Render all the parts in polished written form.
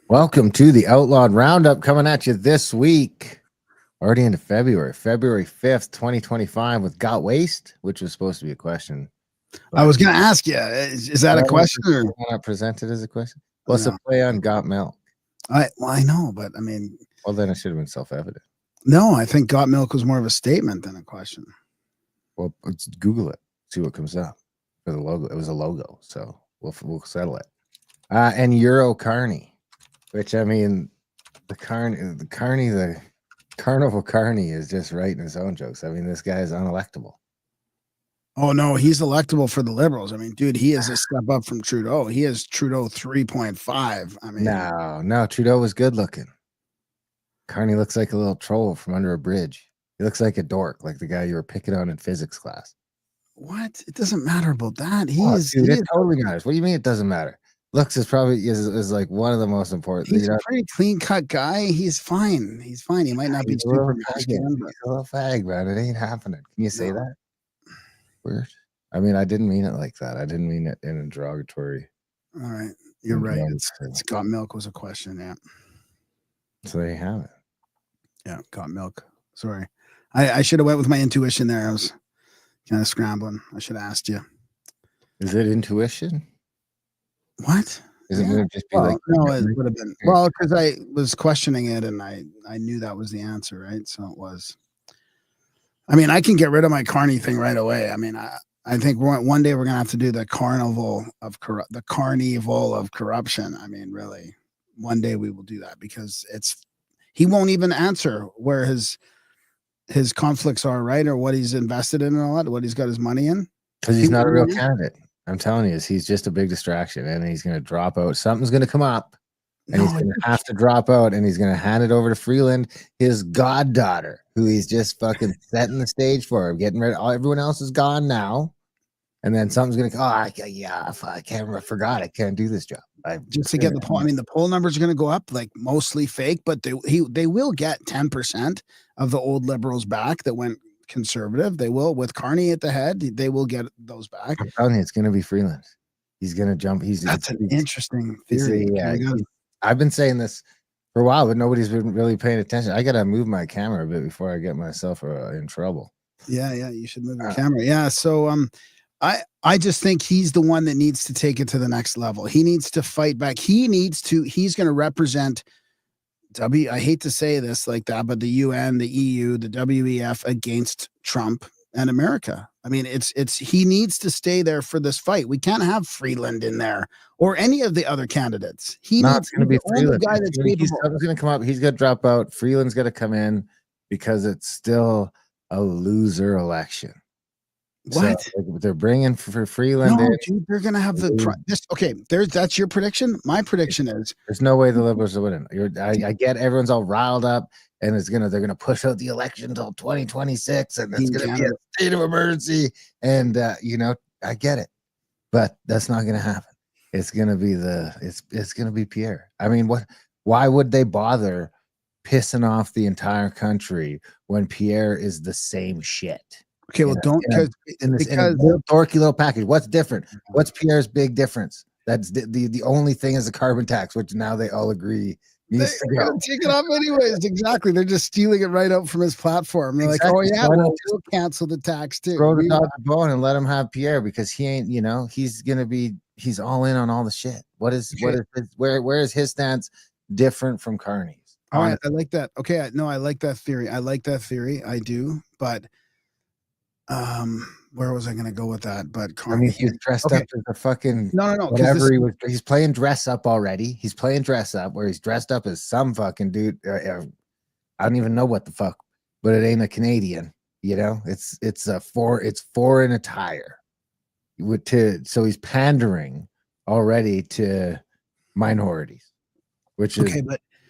Welcome to the Outlawed Roundup coming at you this week. Already into February 5th, 2025 with Got Waste, which was supposed to be a question. I was going to ask you, is that a question? Or? Not presented as a question? Well, it's a play on Got Milk. I know, but I mean. Well, then it should have been self-evident. No, I think Got Milk was more of a statement than a question. Well, let's Google it, see what comes up for the logo. It was a logo, so we'll settle it. And Euro Carney. Which, I mean, the Carnival Carney is just writing his own jokes. I mean, this guy is unelectable. Oh, no, he's electable for the Liberals. I mean, dude, he is a step up from Trudeau. He is Trudeau 3.5. I mean, no, Trudeau was good looking. Carney looks like a little troll from under a bridge. He looks like a dork, like the guy you were picking on in physics class. What? It doesn't matter about that. It totally matters. What do you mean it doesn't matter? Looks is probably is like one of the most important. He's a pretty clean cut guy. He's fine. He's fine. He might not be super masculine, but he's a little fag, man. It ain't happening. Can you say that? Weird. I mean, I didn't mean it like that. I didn't mean it in a derogatory. All right, you're right. It's Got Milk was a question. Yeah. So there you have it. Yeah, Got Milk. Sorry, I should have went with my intuition there. I was kind of scrambling. I should have asked you. Is it intuition? What? Is it going to just be like? No, it would have been. Well, because I was questioning it and I knew that was the answer, right? So it was. I mean, I can get rid of my Carney thing right away. I mean, I think one day we're gonna have to do the carnival of corruption. I mean, really, one day we will do that because he won't even answer where his conflicts are, right, or what he's invested in and all that, what he's got his money in. Because he's not a real candidate. I'm telling you, he's just a big distraction, and he's going to drop out. Something's going to come up, and he's going to have to drop out, and he's going to hand it over to Freeland, his goddaughter, who he's just fucking setting the stage for. Getting rid of everyone else is gone now, and then something's going to. I forgot. I can't do this job. Just to get the poll. I mean, the poll numbers are going to go up, like mostly fake, but they will get 10% of the old Liberals back that went conservative. They will, with Carney at the head, they will get those back. I'm telling you, it's going to be Freeland. He's going to jump. That's an interesting theory. I've been saying this for a while, but nobody's been really paying attention. I got to move my camera a bit before I get myself in trouble. Yeah, you should move the camera. Yeah, so I just think he's the one that needs to take it to the next level. He needs to fight back. He's going to represent I hate to say this like that, but the UN, the EU, the WEF against Trump and America. I mean, he needs to stay there for this fight. We can't have Freeland in there or any of the other candidates. He's going to be Freeland. Guy that's he's going to come up. He's going to drop out. Freeland's going to come in because it's still a loser election. What? So they're bringing for Freeland. No, dude, they're gonna have that's your prediction. My prediction is there's no way the Liberals are winning. I get everyone's all riled up, and they're gonna push out the election until 2026, and it's gonna be a state of emergency. And I get it, but that's not gonna happen. It's gonna be it's gonna be Pierre. I mean, why would they bother pissing off the entire country when Pierre is the same shit? Okay, well, don't in a little dorky little package. What's different? What's Pierre's big difference? That's the only thing is the carbon tax, which now they all agree needs to go. Take it off anyways. Exactly. They're just stealing it right out from his platform. They're like, oh yeah, we'll cancel the tax too. Throw the dog the bone and let him have Pierre because he ain't. He's all in on all the shit. Where is his stance different from Carney's? All right, I like that. Okay, I like that theory. I do, but. Where was I going to go with that? But Carney, he's dressed up as a fucking no. Whatever he's playing dress up already. He's playing dress up where he's dressed up as some fucking dude. I don't even know what the fuck, but it ain't a Canadian. It's foreign attire. So he's pandering already to minorities, which is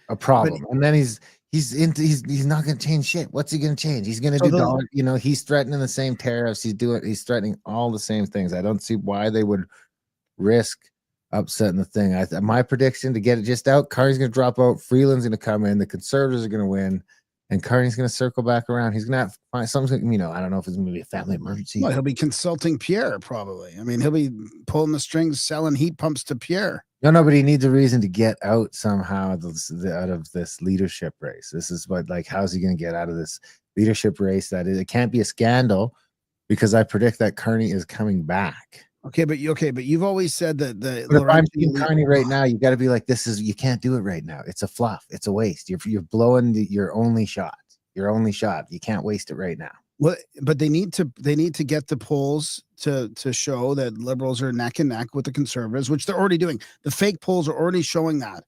a problem. And then he's not going to change shit. What's he going to change? He's going to do dollar. He's threatening the same tariffs. He's threatening all the same things. I don't see why they would risk upsetting the thing. My prediction to get it just out, Carney's going to drop out. Freeland's going to come in. The Conservatives are going to win. And Carney's going to circle back around. He's going to have to find something, you know, I don't know if it's going to be a family emergency. Well, he'll be consulting Pierre probably. I mean, he'll be pulling the strings, selling heat pumps to Pierre. No, but he needs a reason to get out somehow out of this leadership race. This is what, like, how's he going to get out of this leadership race? It can't be a scandal because I predict that Carney is coming back. Okay, but you've always said that the. But if I'm seeing Carney right now, you got to be like, you can't do it right now. It's a fluff. It's a waste. You're blowing your only shot. Your only shot. You can't waste it right now. Well, but they need to get the polls to show that liberals are neck and neck with the conservatives, which they're already doing. The fake polls are already showing that.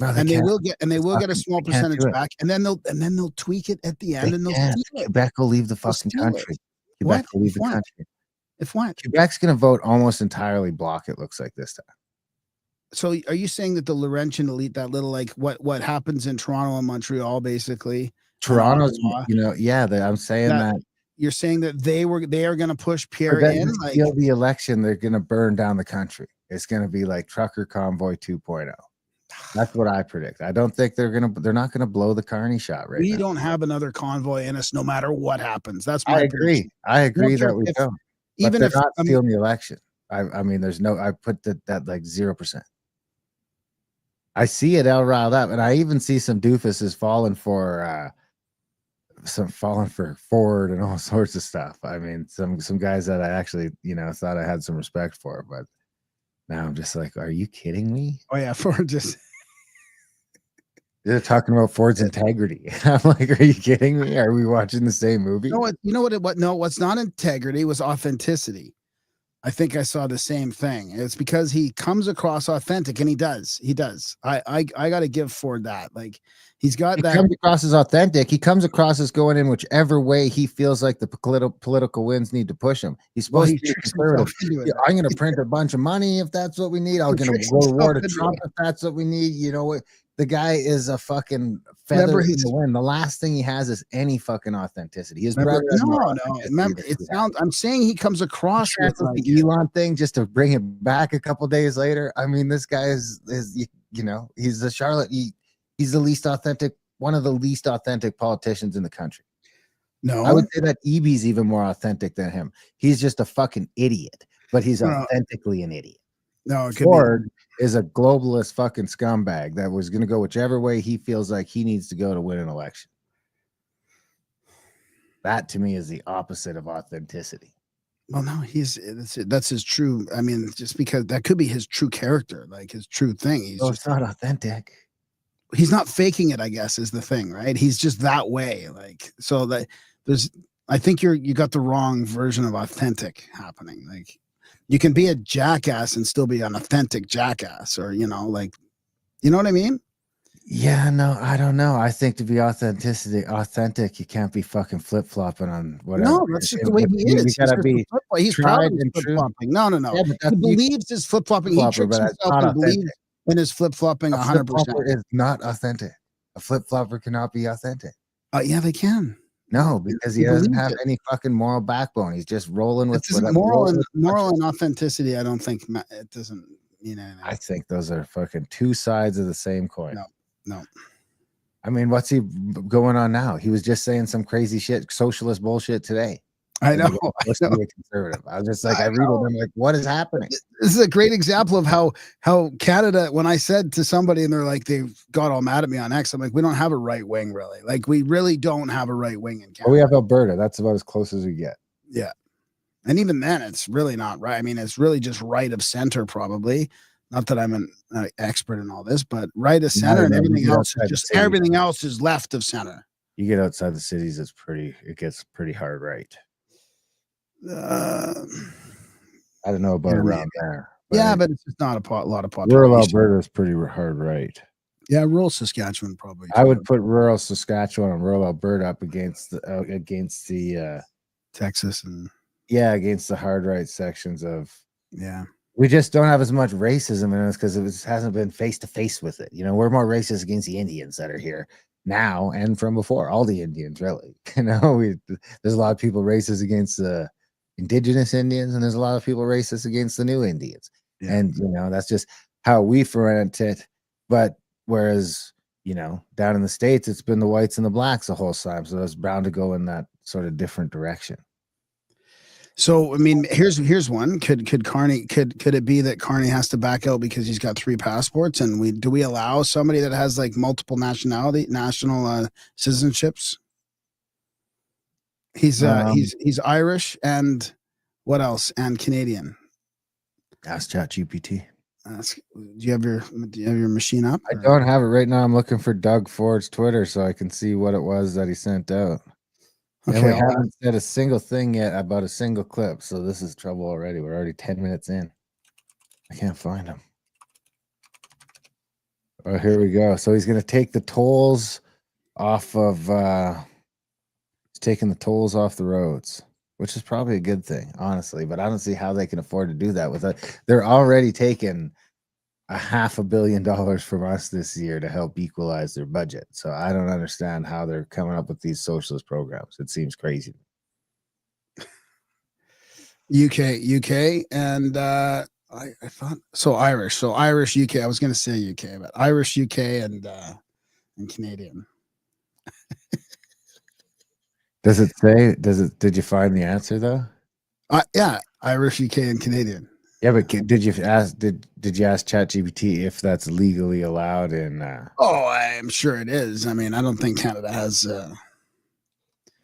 No, they will get a small percentage back, and then they'll tweak it at the end, and they'll steal it. Quebec will leave the fucking country. Quebec will leave the country. If what? Quebec's going to vote almost entirely block, it looks like this time. So are you saying that the Laurentian elite, that little, like what happens in Toronto and Montreal, basically? Toronto's, I'm saying that. You're saying that they are going to push Pierre in? Like, the election, they're going to burn down the country. It's going to be like Trucker Convoy 2.0. That's what I predict. I don't think they're not going to blow the Carney shot right now. We don't have another convoy in us no matter what happens. That's my prediction. Prediction. I agree that we don't. Even if they're not stealing the election. I mean, I put that like 0%. I see it all riled up, and I even see some doofuses falling for Ford and all sorts of stuff. I mean, some guys that I actually, thought I had some respect for, but now I'm just like, are you kidding me? Oh yeah, Ford just. They're talking about Ford's integrity. I'm like, are you kidding me? Are we watching the same movie? What's not integrity was authenticity. I think I saw the same thing. It's because he comes across authentic, and he does. I got to give Ford that. Like, he comes across as authentic. He comes across as going in whichever way he feels like the political winds need to push him. He's supposed to be conservative. I'm going to print a bunch of money if that's what we need. I'm going to reward a Trump if that's what we need. You know what? The guy is a fucking feather in the wind. The last thing he has is any fucking authenticity. Remember, it sounds. I'm saying he comes across with the Elon thing just to bring it back a couple days later. I mean, this guy is he's a Charlotte. He's the least authentic, one of the least authentic politicians in the country. No, I would say that EB's even more authentic than him. He's just a fucking idiot, but he's authentically an idiot. No, Ford is a globalist fucking scumbag that was going to go whichever way he feels like he needs to go to win an election. That to me is the opposite of authenticity. Well, no, that's his true. I mean, just because that could be his true character, like his true thing. It's not authentic. He's not faking it, I guess, is the thing, right? He's just that way. Like, so that I think you got the wrong version of authentic happening. Like, you can be a jackass and still be an authentic jackass, or, you know what I mean? Yeah, no, I don't know. I think to be authentic, you can't be fucking flip-flopping on whatever. No, that's just the way he is. He's gotta be he's proud of his flip-flopping. No. Yeah, he believes his flip-flopping. He tricks himself and believes in his flip-flopping 100%. Flip-flopper is not authentic. A flip-flopper cannot be authentic. Yeah, they can. No, because he doesn't have any fucking moral backbone. He's just rolling with moral and authenticity. I don't think it doesn't. I think those are fucking two sides of the same coin. No. I mean, what's he going on now? He was just saying some crazy shit, socialist bullshit today. I know. Be a conservative. I was just like, I read it, I'm like, what is happening? This is a great example of how Canada, when I said to somebody and they're like, they got all mad at me on X, I'm like, we don't have a right wing, really. Like, we really don't have a right wing in Canada. Well, we have Alberta. That's about as close as we get. Yeah. And even then, it's really not right. I mean, it's really just right of center, probably. Not that I'm an expert in all this, but right of center, and everything else is left of center. You get outside the cities, it gets pretty hard right. I don't know about around there. But it's just not a lot of population. Rural Alberta is pretty hard right. Yeah, rural Saskatchewan probably. I would put rural Saskatchewan and rural Alberta up against the Texas and against the hard right sections of We just don't have as much racism in us because it hasn't been face to face with it. We're more racist against the Indians that are here now and from before. All the Indians, really. There's a lot of people racist against the indigenous Indians, and there's a lot of people racist against the new Indians. Yeah. And that's just how we front it. But whereas You know, down in the States, it's been the whites and the blacks the whole time. So it's bound to go in that sort of different direction. So I mean, here's one. Could Carney could it be that Carney has to back out because he's got 3 passports? And we allow somebody that has like multiple national citizenships? He's Irish and what else? And Canadian. Ask ChatGPT. Do you have your machine up? I don't have it right now. I'm looking for Doug Ford's Twitter so I can see what it was that he sent out. Okay, and we haven't said a single thing yet about a single clip, so this is trouble already. We're already 10 minutes in. I can't find him. Oh, here we go. So he's going to take the tolls off of he's taking the tolls off the roads, which is probably a good thing, honestly, but I don't see how they can afford to do that with it. They're already taking $500 million from us this year to help equalize their budget. So I don't understand how they're coming up with these socialist programs. It seems crazy. UK, and I thought so Irish. So Irish, UK. I was going to say UK, but Irish, UK, and Canadian. Does it say? Did you find the answer though? Yeah, Irish, UK, and Canadian. Yeah, but did you ask ChatGPT if that's legally allowed in? Oh, I'm sure it is. I mean, I don't think Canada has a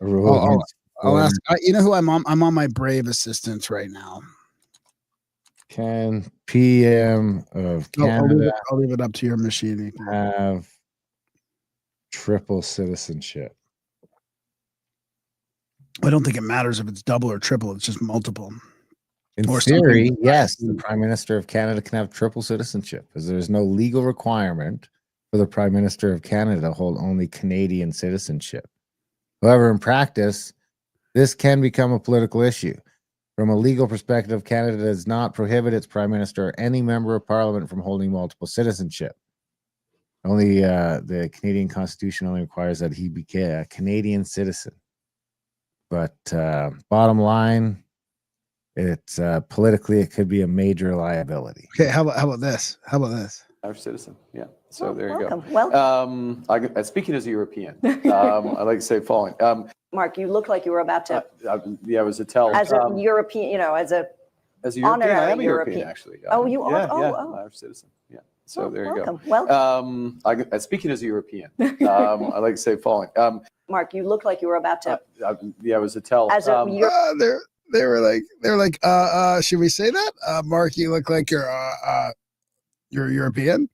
rule. I'll ask. You know who I'm on? I'm on my Brave assistant right now. Can PM of Canada? I'll leave it up to your machine. You can have triple citizenship. I don't think it matters if it's double or triple. It's just multiple. In theory, yes, the Prime Minister of Canada can have triple citizenship because there's no legal requirement for the Prime Minister of Canada to hold only Canadian citizenship. However, in practice, this can become a political issue. From a legal perspective, Canada does not prohibit its Prime Minister or any member of Parliament from holding multiple citizenship. Only the Canadian Constitution only requires that he be a Canadian citizen. But bottom line, it's politically, it could be a major liability. Okay, how about this? Irish citizen, yeah. So there you go. Welcome. Speaking as a European, I like to say following. Mark, you look like you were about to. Yeah, it was a tell. As a European, as a European, I am a European actually. Oh, you are? Yeah, Irish citizen. Yeah. So there you go. Welcome. Speaking as a European, I like to say following. Mark, you look like you were about to. Yeah, it was a tell. As a they were like, should we say that? Mark, you look like you're European.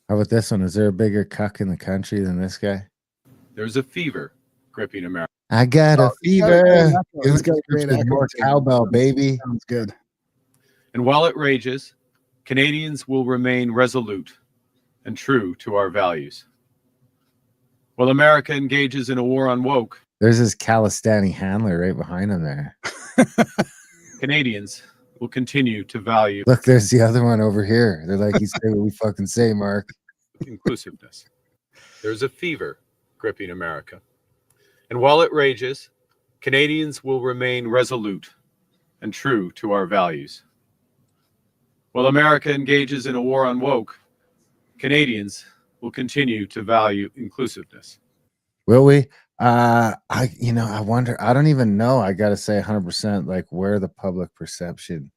How about this one? Is there a bigger cuck in the country than this guy? There's a fever gripping America. I got a fever. It's got a great more cowbell, baby. Sounds good. And while it rages, Canadians will remain resolute and true to our values. While America engages in a war on woke, there's this Calistani handler right behind him there. Canadians will continue to value. Look, there's the other one over here. They're like, you say what we fucking say, Mark. Inclusiveness. There's a fever gripping America. And while it rages, Canadians will remain resolute and true to our values. While America engages in a war on woke, Canadians will continue to value inclusiveness. Will we? I wonder. I don't even know. I got to say 100% like where the public perception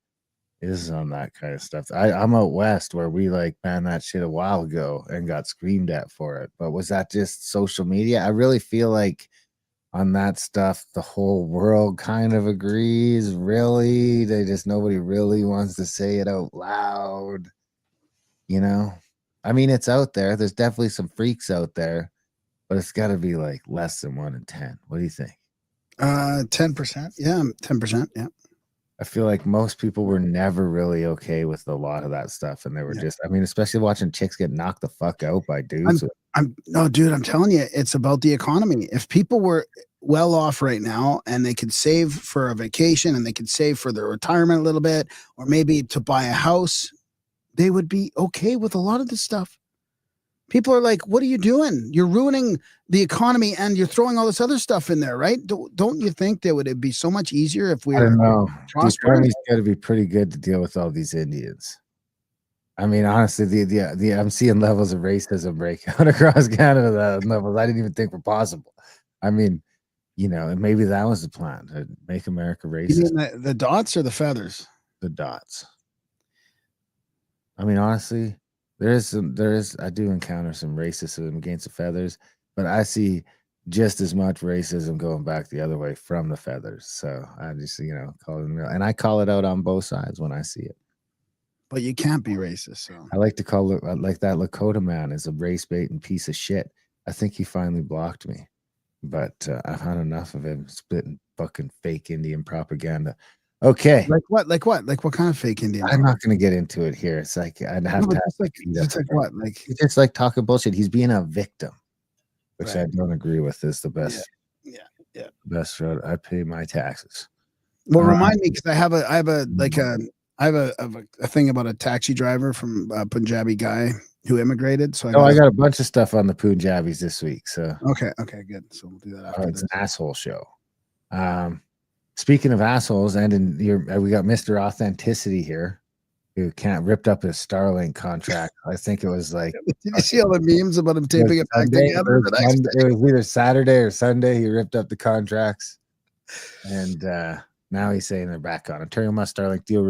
is on that kind of stuff. I'm out west where we like banned that shit a while ago and got screamed at for it. But was that just social media? I really feel like on that stuff, the whole world kind of agrees. Really, nobody really wants to say it out loud. You know, I mean, it's out there. There's definitely some freaks out there, but it's got to be like less than 1 in 10. What do you think? 10%. Yeah, 10%. Yeah. I feel like most people were never really okay with a lot of that stuff, and they were just, I mean, especially watching chicks get knocked the fuck out by dudes. I'm telling you, it's about the economy. If people were well off right now and they could save for a vacation and they could save for their retirement a little bit, or maybe to buy a house, they would be okay with a lot of this stuff. People are like, what are you doing? You're ruining the economy and you're throwing all this other stuff in there, right? Don't you think that would be so much easier if we I don't know. The economy's got to be pretty good to deal with all these Indians. I mean, honestly, the I'm seeing levels of racism break out across Canada. That levels I didn't even think were possible. I mean, and maybe that was the plan to make America You racist. mean the dots or the feathers? The dots. I mean, honestly, I do encounter some racism against the feathers, but I see just as much racism going back the other way from the feathers. So I just, call it real, and I call it out on both sides when I see it. But you can't be racist. So I like to call it like that Lakota man is a race baiting piece of shit. I think he finally blocked me, but I've had enough of him spitting fucking fake Indian propaganda. Okay. like what? Like what? Like what kind of fake Indian? I'm not going to get into it here. It's like I'd have No, to but have just like, my feet up. just like what? Like He's just like talking bullshit. He's being a victim, which I Right. don't agree with. Is the best. Yeah. Best road. I pay my taxes. Well, remind me, because I have a thing about a taxi driver from a Punjabi guy who immigrated. So I got a bunch of stuff on the Punjabis this week. So okay, good. So we'll do that after it's this. an asshole show. Speaking of assholes, and we got Mr. Authenticity here, who ripped up his Starlink contract. I think it was like Did you see all the memes about him taping it back Sunday, together? it was either Saturday or Sunday. He ripped up the contracts, and now he's saying they're back on. Ontario must Starlink deal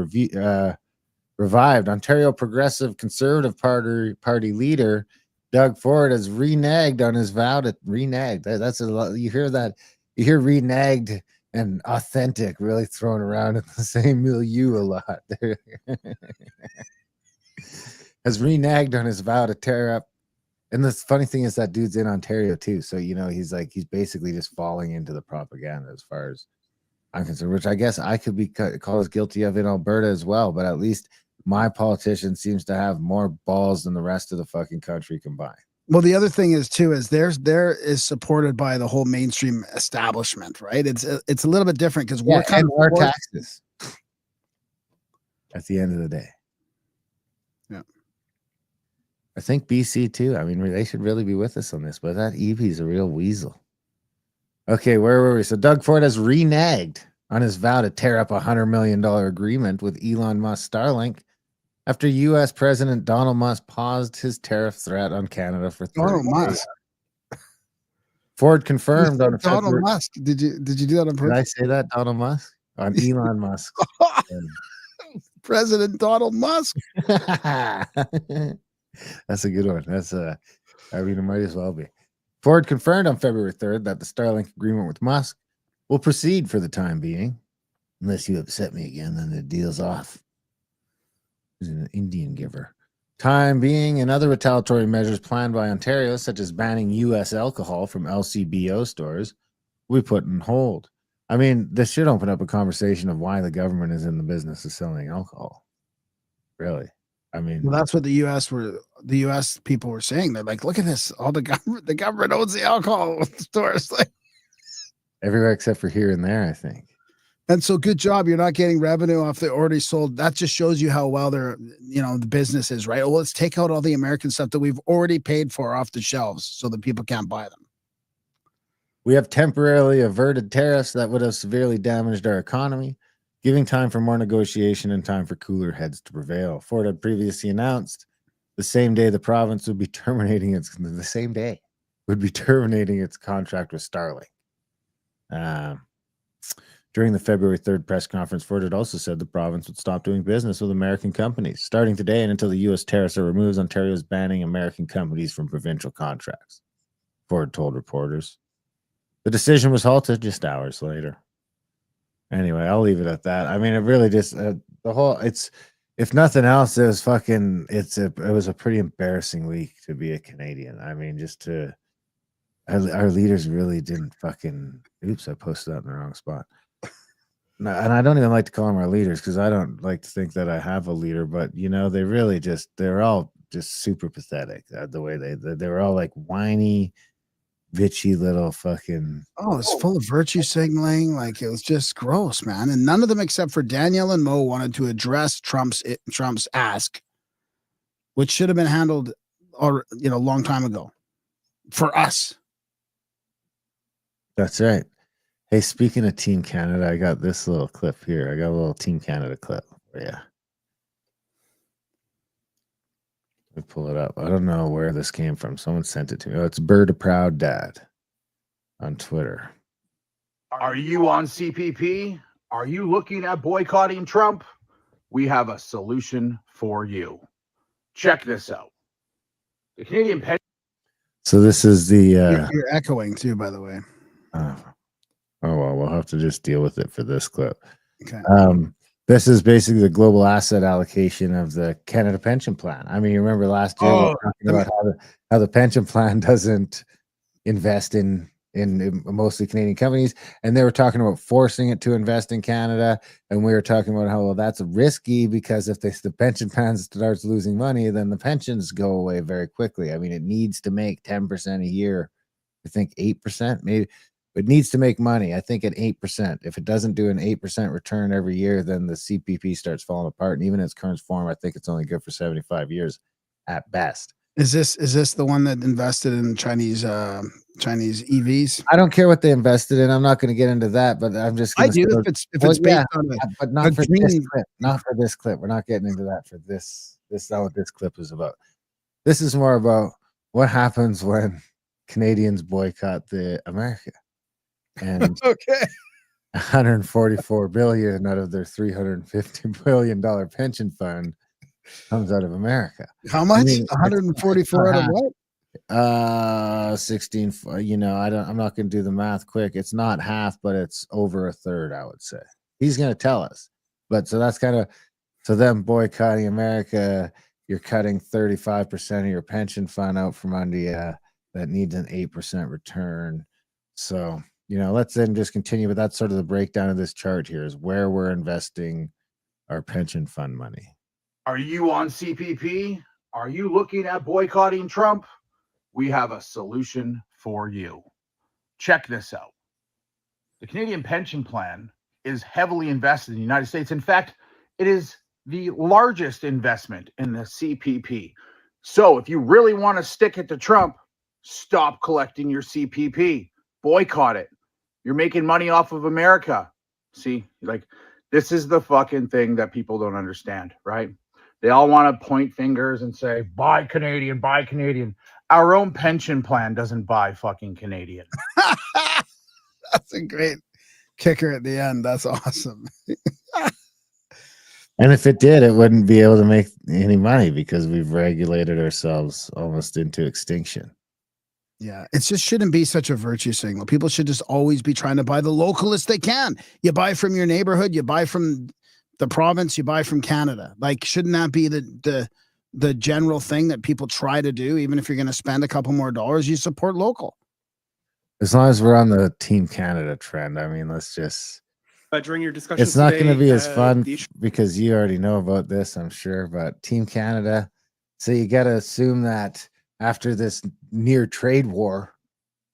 revived. Ontario Progressive Conservative Party leader Doug Ford has reneged on his vow to reneged. That's a lot. You hear that? You hear reneged and authentic really thrown around in the same milieu a lot. Has reneged on his vow to tear up. And the funny thing is that dude's in Ontario too. So, he's basically just falling into the propaganda as far as I'm concerned, which I guess I could be called as guilty of in Alberta as well. But at least my politician seems to have more balls than the rest of the fucking country combined. Well, the other thing is too is there is supported by the whole mainstream establishment, right? It's a little bit different because we're kind of our taxes at the end of the day. Yeah, I think BC too. I mean, they should really be with us on this, but that Evie's a real weasel. Okay, where were we? So Doug Ford has reneged on his vow to tear up $100 million agreement with Elon Musk Starlink after U.S. President Donald Musk paused his tariff threat on Canada for 30 Donald days. Musk. Ford confirmed on Donald Musk. Did you do that on purpose? Did I say that, Donald Musk? On Elon Musk. President Donald Musk. That's a good one. I mean, it might as well be. Ford confirmed on February 3rd that the Starlink agreement with Musk will proceed for the time being. Unless you upset me again, then the deal's off. He's an Indian giver. Time being, and other retaliatory measures planned by Ontario, such as banning U.S. alcohol from LCBO stores, will be put on hold. I mean, this should open up a conversation of why the government is in the business of selling alcohol. Really? I mean, well, that's what the U.S. people were saying. They're like, look at this. All the government owns the alcohol stores. Like, everywhere except for here and there, I think. And so good job. You're not getting revenue off the already sold. That just shows you how well the business is, right? Well, let's take out all the American stuff that we've already paid for off the shelves so that people can't buy them. We have temporarily averted tariffs that would have severely damaged our economy, giving time for more negotiation and time for cooler heads to prevail. Ford had previously announced the same day the province would be terminating its contract with Starlink. During the February 3rd press conference, Ford had also said the province would stop doing business with American companies. Starting today and until the U.S. tariffs are removed, Ontario is banning American companies from provincial contracts, Ford told reporters. The decision was halted just hours later. Anyway, I'll leave it at that. I mean, it really just if nothing else, it was a pretty embarrassing week to be a Canadian. I mean, our leaders really didn't fucking. Oops, I posted that in the wrong spot. No, and I don't even like to call them our leaders because I don't like to think that I have a leader. But they really they're all just super pathetic. The way they were all like whiny, bitchy little fucking. Oh, it's full of virtue signaling. Like, it was just gross, man. And none of them except for Danielle and Mo wanted to address Trump's ask, which should have been handled a long time ago for us. That's right. Hey, speaking of Team Canada, I got this little clip here. I got a little Team Canada clip for you. pull it up. I don't know where this came from. Someone sent it to me. Oh, it's Bird a Proud Dad on Twitter. Are you on CPP? Are you looking at boycotting Trump? We have a solution for you. Check this out. The Canadian pension. So this is the You're echoing too, by the way. oh well, we'll have to just deal with it for this clip. Okay. This is basically the global asset allocation of the Canada Pension Plan. I mean, you remember last year we were talking about how the pension plan doesn't invest in mostly Canadian companies, and they were talking about forcing it to invest in Canada, and we were talking about how, well, that's risky because if the pension plan starts losing money, then the pensions go away very quickly. I mean, it needs to make 10% a year. I think 8%, maybe. It needs to make money, I think, at 8%. If it doesn't do an 8% return every year, then the CPP starts falling apart. And even in its current form, I think it's only good for 75 years at best. Is this the one that invested in Chinese EVs? I don't care what they invested in. I'm not going to get into that, but I'm just going I do if it's based on but not for this clip. Not for this clip. We're not getting into that for this. This is not what this clip is about. This is more about what happens when Canadians boycott the America. And okay, 144 billion out of their 350 billion dollar pension fund comes out of America. How much? I mean, 144 out of what? 16. You know, I'm not going to do the math quick. It's not half, but it's over a third, I would say. He's going to tell us. But so that's kind of, so them boycotting America, you're cutting 35% of your pension fund out from under you that needs an 8% return. So, you know, let's then just continue. But that's sort of the breakdown of this chart here is where we're investing our pension fund money. Are you on CPP? Are you looking at boycotting Trump? We have a solution for you. Check this out. The Canadian Pension Plan is heavily invested in the United States. In fact, it is the largest investment in the CPP. So if you really want to stick it to Trump, stop collecting your CPP. Boycott it. You're making money off of America. See, like, this is the fucking thing that people don't understand, right? They all want to point fingers and say, buy Canadian, buy Canadian. Our own pension plan doesn't buy fucking Canadian. That's a great kicker at the end. That's awesome. And if it did, it wouldn't be able to make any money because we've regulated ourselves almost into extinction. Yeah, it just shouldn't be such a virtue signal. People should just always be trying to buy the localest they can. You buy from your neighborhood, you buy from the province, you buy from Canada. Like, shouldn't that be the general thing that people try to do? Even if you're going to spend a couple more dollars, you support local. As long as we're on the Team Canada trend, I mean, let's just. During your discussion, it's not going to be as fun because you already know about this, I'm sure. But Team Canada, so you got to assume that after this near trade war,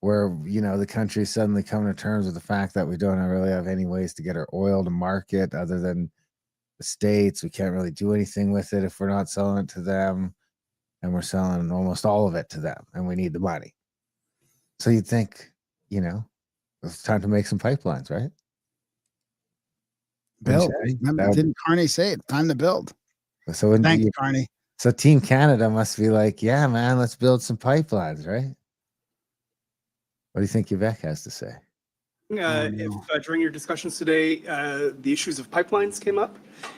where, you know, the country suddenly come to terms with the fact that we don't really have any ways to get our oil to market other than the States. We can't really do anything with it if we're not selling it to them, and we're selling almost all of it to them, and we need the money. So you'd think, you know, it's time to make some pipelines, right? Build. Didn't Carney say it? Time to build. So thank you, Carney. So Team Canada must be like, yeah, man, let's build some pipelines, right? What do you think Quebec has to say? If during your discussions today, the issues of pipelines came up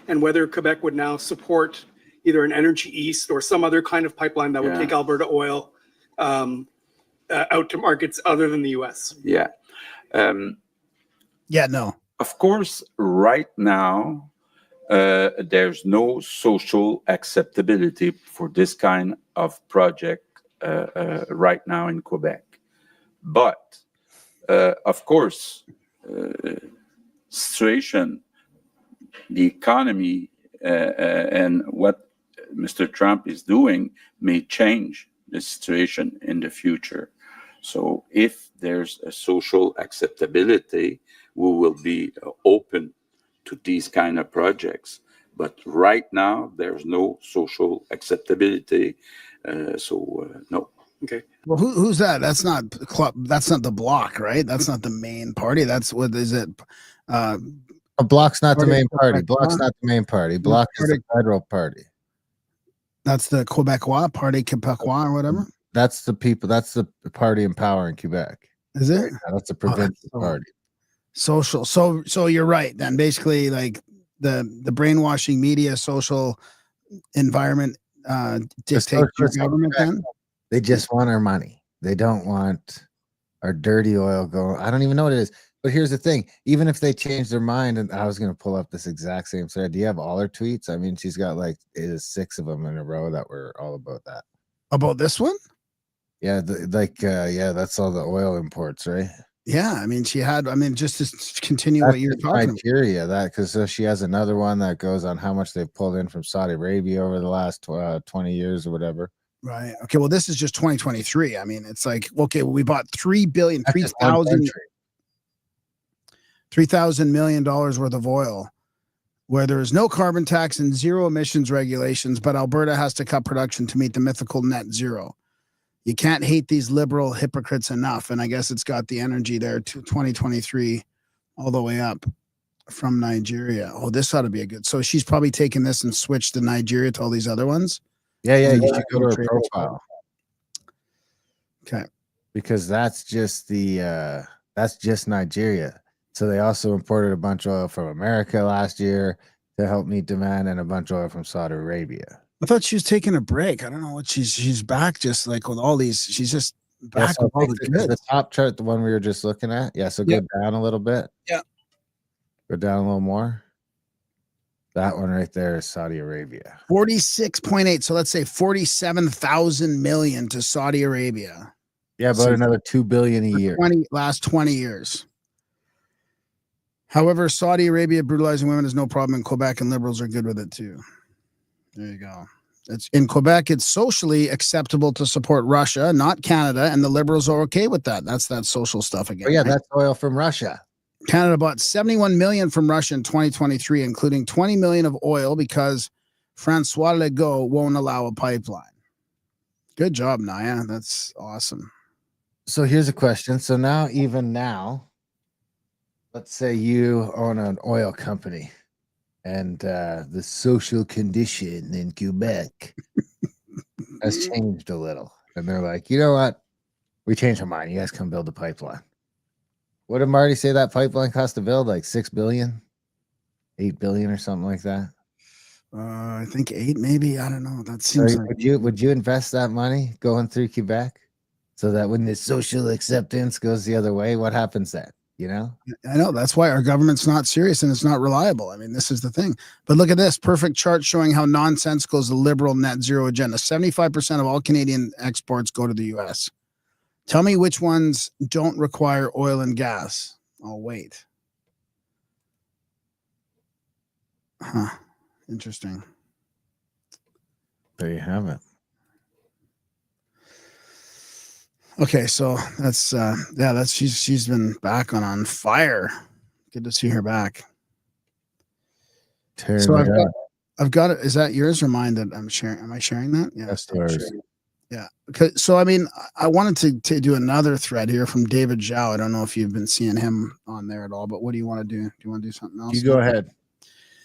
and whether Quebec would now support either an Energy East or some other kind of pipeline that would take Alberta oil out to markets other than the U.S. Yeah. No. Of course, right now, there's no social acceptability for this kind of project right now in Quebec. But, of course, situation, the economy, and what Mr. Trump is doing may change the situation in the future. So if there's a social acceptability, we will be open to these kind of projects. But right now, there's no social acceptability. No. Okay. Well, who's that? That's not club. That's not the Bloc, right? That's not the main party. That's what is it? A Bloc's not the main party. Bloc's not the main party. Bloc is the federal party. That's the Quebecois Party Quebecois or whatever. That's the people. That's the party in power in Quebec. Is it? Right now. That's a provincial party. Social. So you're right. Then basically, like the brainwashing media, social environment dictate your government. Then they just want our money. They don't want our dirty oil going. I don't even know what it is. But here's the thing: even if they change their mind, and I was going to pull up this exact same thread. Do you have all her tweets? I mean, she's got like 6 of them in a row that were all about that. About this one? Yeah, that's all the oil imports, right? Yeah, I mean, she had. I mean, just to continue what you're talking about. Criteria that because she has another one that goes on how much they've pulled in from Saudi Arabia over the last 20 years or whatever. Right. Okay. Well, this is just 2023. I mean, it's like, okay, well, we bought $3 billion, $3,000 million worth of oil, where there is no carbon tax and zero emissions regulations, but Alberta has to cut production to meet the mythical net zero. You can't hate these liberal hypocrites enough. And I guess it's got the energy there to 2023 all the way up from Nigeria. Oh, this ought to be a good. So she's probably taken this and switched to Nigeria to all these other ones. Yeah, you should go to her profile. Okay. Because that's just Nigeria. So they also imported a bunch of oil from America last year to help meet demand and a bunch of oil from Saudi Arabia. I thought she was taking a break. I don't know what she's back just like with all these. She's just back with all the goods. The top chart, the one we were just looking at. Yeah, so go down a little bit. Yeah. Go down a little more. That one right there is Saudi Arabia. 46.8. So let's say 47,000 million to Saudi Arabia. Yeah, about another $2 billion a year. Last 20 years. However, Saudi Arabia brutalizing women is no problem in Quebec, and liberals are good with it too. There you go. It's in Quebec. It's socially acceptable to support Russia, not Canada, and the liberals are okay with that. That's that social stuff again. Oh yeah, right? That's oil from Russia. Canada bought 71 million from Russia in 2023, including 20 million of oil because Francois Legault won't allow a pipeline. Good job, Naya. That's awesome. So here's a question. So even now, let's say you own an oil company and the social condition in Quebec has changed a little. And they're like, you know what? We changed our mind. You guys come build a pipeline. What did Marty say that pipeline cost to build? Like $6 billion, $8 billion or something like that? I think 8, maybe. I don't know. That seems like... Would you invest that money going through Quebec so that when the social acceptance goes the other way, what happens then? You know? I know. That's why our government's not serious and it's not reliable. I mean, this is the thing. But look at this perfect chart showing how nonsensical is the liberal net zero agenda. 75% of all Canadian exports go to the U.S. Tell me which ones don't require oil and gas. I'll wait. Huh. Interesting. There you have it. Okay, so that's she's been back on fire. Good to see her back. So I've got it. Is that yours or mine that I'm sharing? Am I sharing that? Yeah, that's yours. Yeah. Okay. So I mean, I wanted to do another thread here from David Zhao. I don't know if you've been seeing him on there at all, but what do you want to do? Do you want to do something else? You go ahead.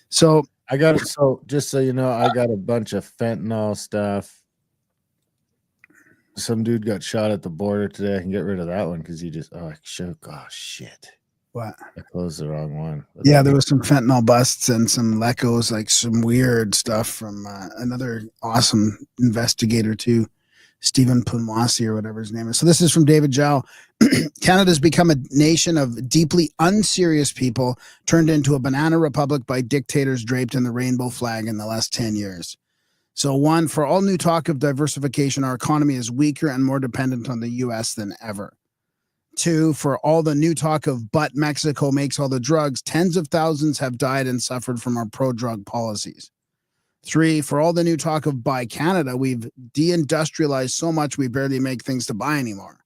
So I got it. So just so you know, I got a bunch of fentanyl stuff. Some dude got shot at the border today. I can get rid of that one because he just shit. What? I closed the wrong one. Yeah, there was some fentanyl busts and some lecos, like some weird stuff from another awesome investigator too, Stephen Punwasi or whatever his name is. So this is from David Zhao. Canada's become a nation of deeply unserious people turned into a banana republic by dictators draped in the rainbow flag in the last 10 years. So one, for all new talk of diversification, our economy is weaker and more dependent on the U.S. than ever. 2, for all the new talk of but Mexico makes all the drugs, tens of thousands have died and suffered from our pro-drug policies. 3, for all the new talk of buy Canada, we've deindustrialized so much we barely make things to buy anymore.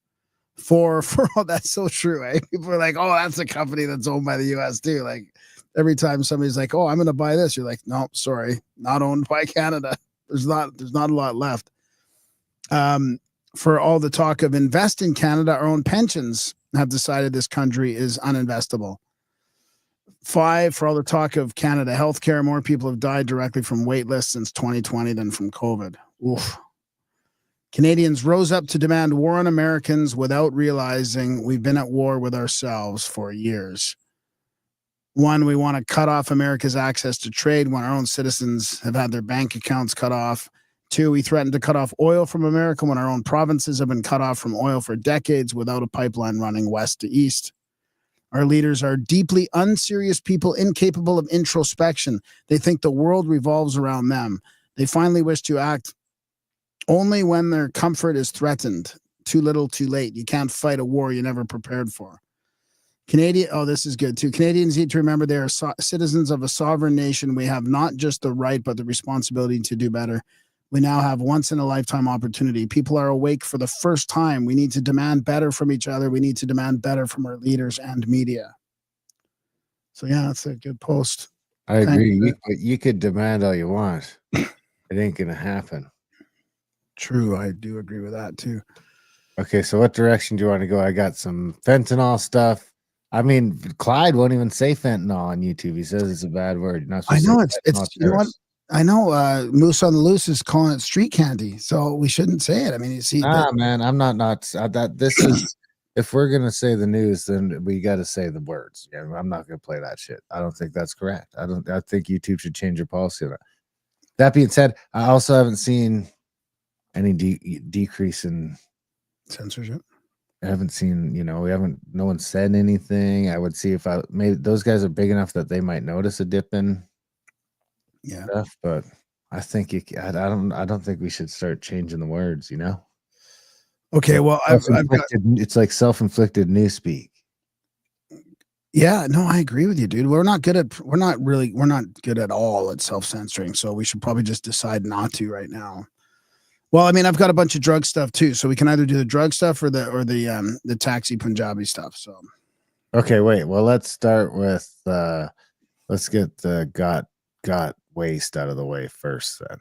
4, for all that's so true, eh? People are like, oh, that's a company that's owned by the U.S. too. Like every time somebody's like, oh, I'm going to buy this, you're like, no, sorry, not owned by Canada. There's not a lot left. For all the talk of invest in Canada, our own pensions have decided this country is uninvestable. 5, for all the talk of Canada healthcare, more people have died directly from wait lists since 2020 than from COVID. Oof. Canadians rose up to demand war on Americans without realizing we've been at war with ourselves for years. One, we want to cut off America's access to trade when our own citizens have had their bank accounts cut off. Two, we threaten to cut off oil from America when our own provinces have been cut off from oil for decades without a pipeline running west to east. Our leaders are deeply unserious people, incapable of introspection. They think the world revolves around them. They finally wish to act only when their comfort is threatened. Too little, too late. You can't fight a war you never prepared for. This is good too. Canadians need to remember they are citizens of a sovereign nation. We have not just the right, but the responsibility to do better. We now have once in a lifetime opportunity. People are awake for the first time. We need to demand better from each other. We need to demand better from our leaders and media. So yeah, that's a good post. I agree. You could demand all you want. It ain't gonna happen. True. I do agree with that too. Okay, so what direction do you want to go? I got some fentanyl stuff. I mean, Clyde won't even say fentanyl on YouTube. He says it's a bad word. I know it's you know what? I know Moose on the Loose is calling it street candy, so we shouldn't say it. I mean, you see, man, I'm not that. This is if we're gonna say the news, then we got to say the words. Yeah, I'm not gonna play that shit. I don't think that's correct. I think YouTube should change your policy on that. That being said, I also haven't seen any decrease in censorship. I haven't seen, no one said anything. I would see if maybe those guys are big enough that they might notice a dip in stuff, but I think I don't think we should start changing the words, Okay, well, it's like self-inflicted newspeak. Yeah, no, I agree with you, dude. We're not good at all at self-censoring, so we should probably just decide not to right now. Well, I mean, I've got a bunch of drug stuff too, so we can either do the drug stuff or the taxi Punjabi stuff. So, okay, wait. Well, let's start with let's get the got waste out of the way first, then,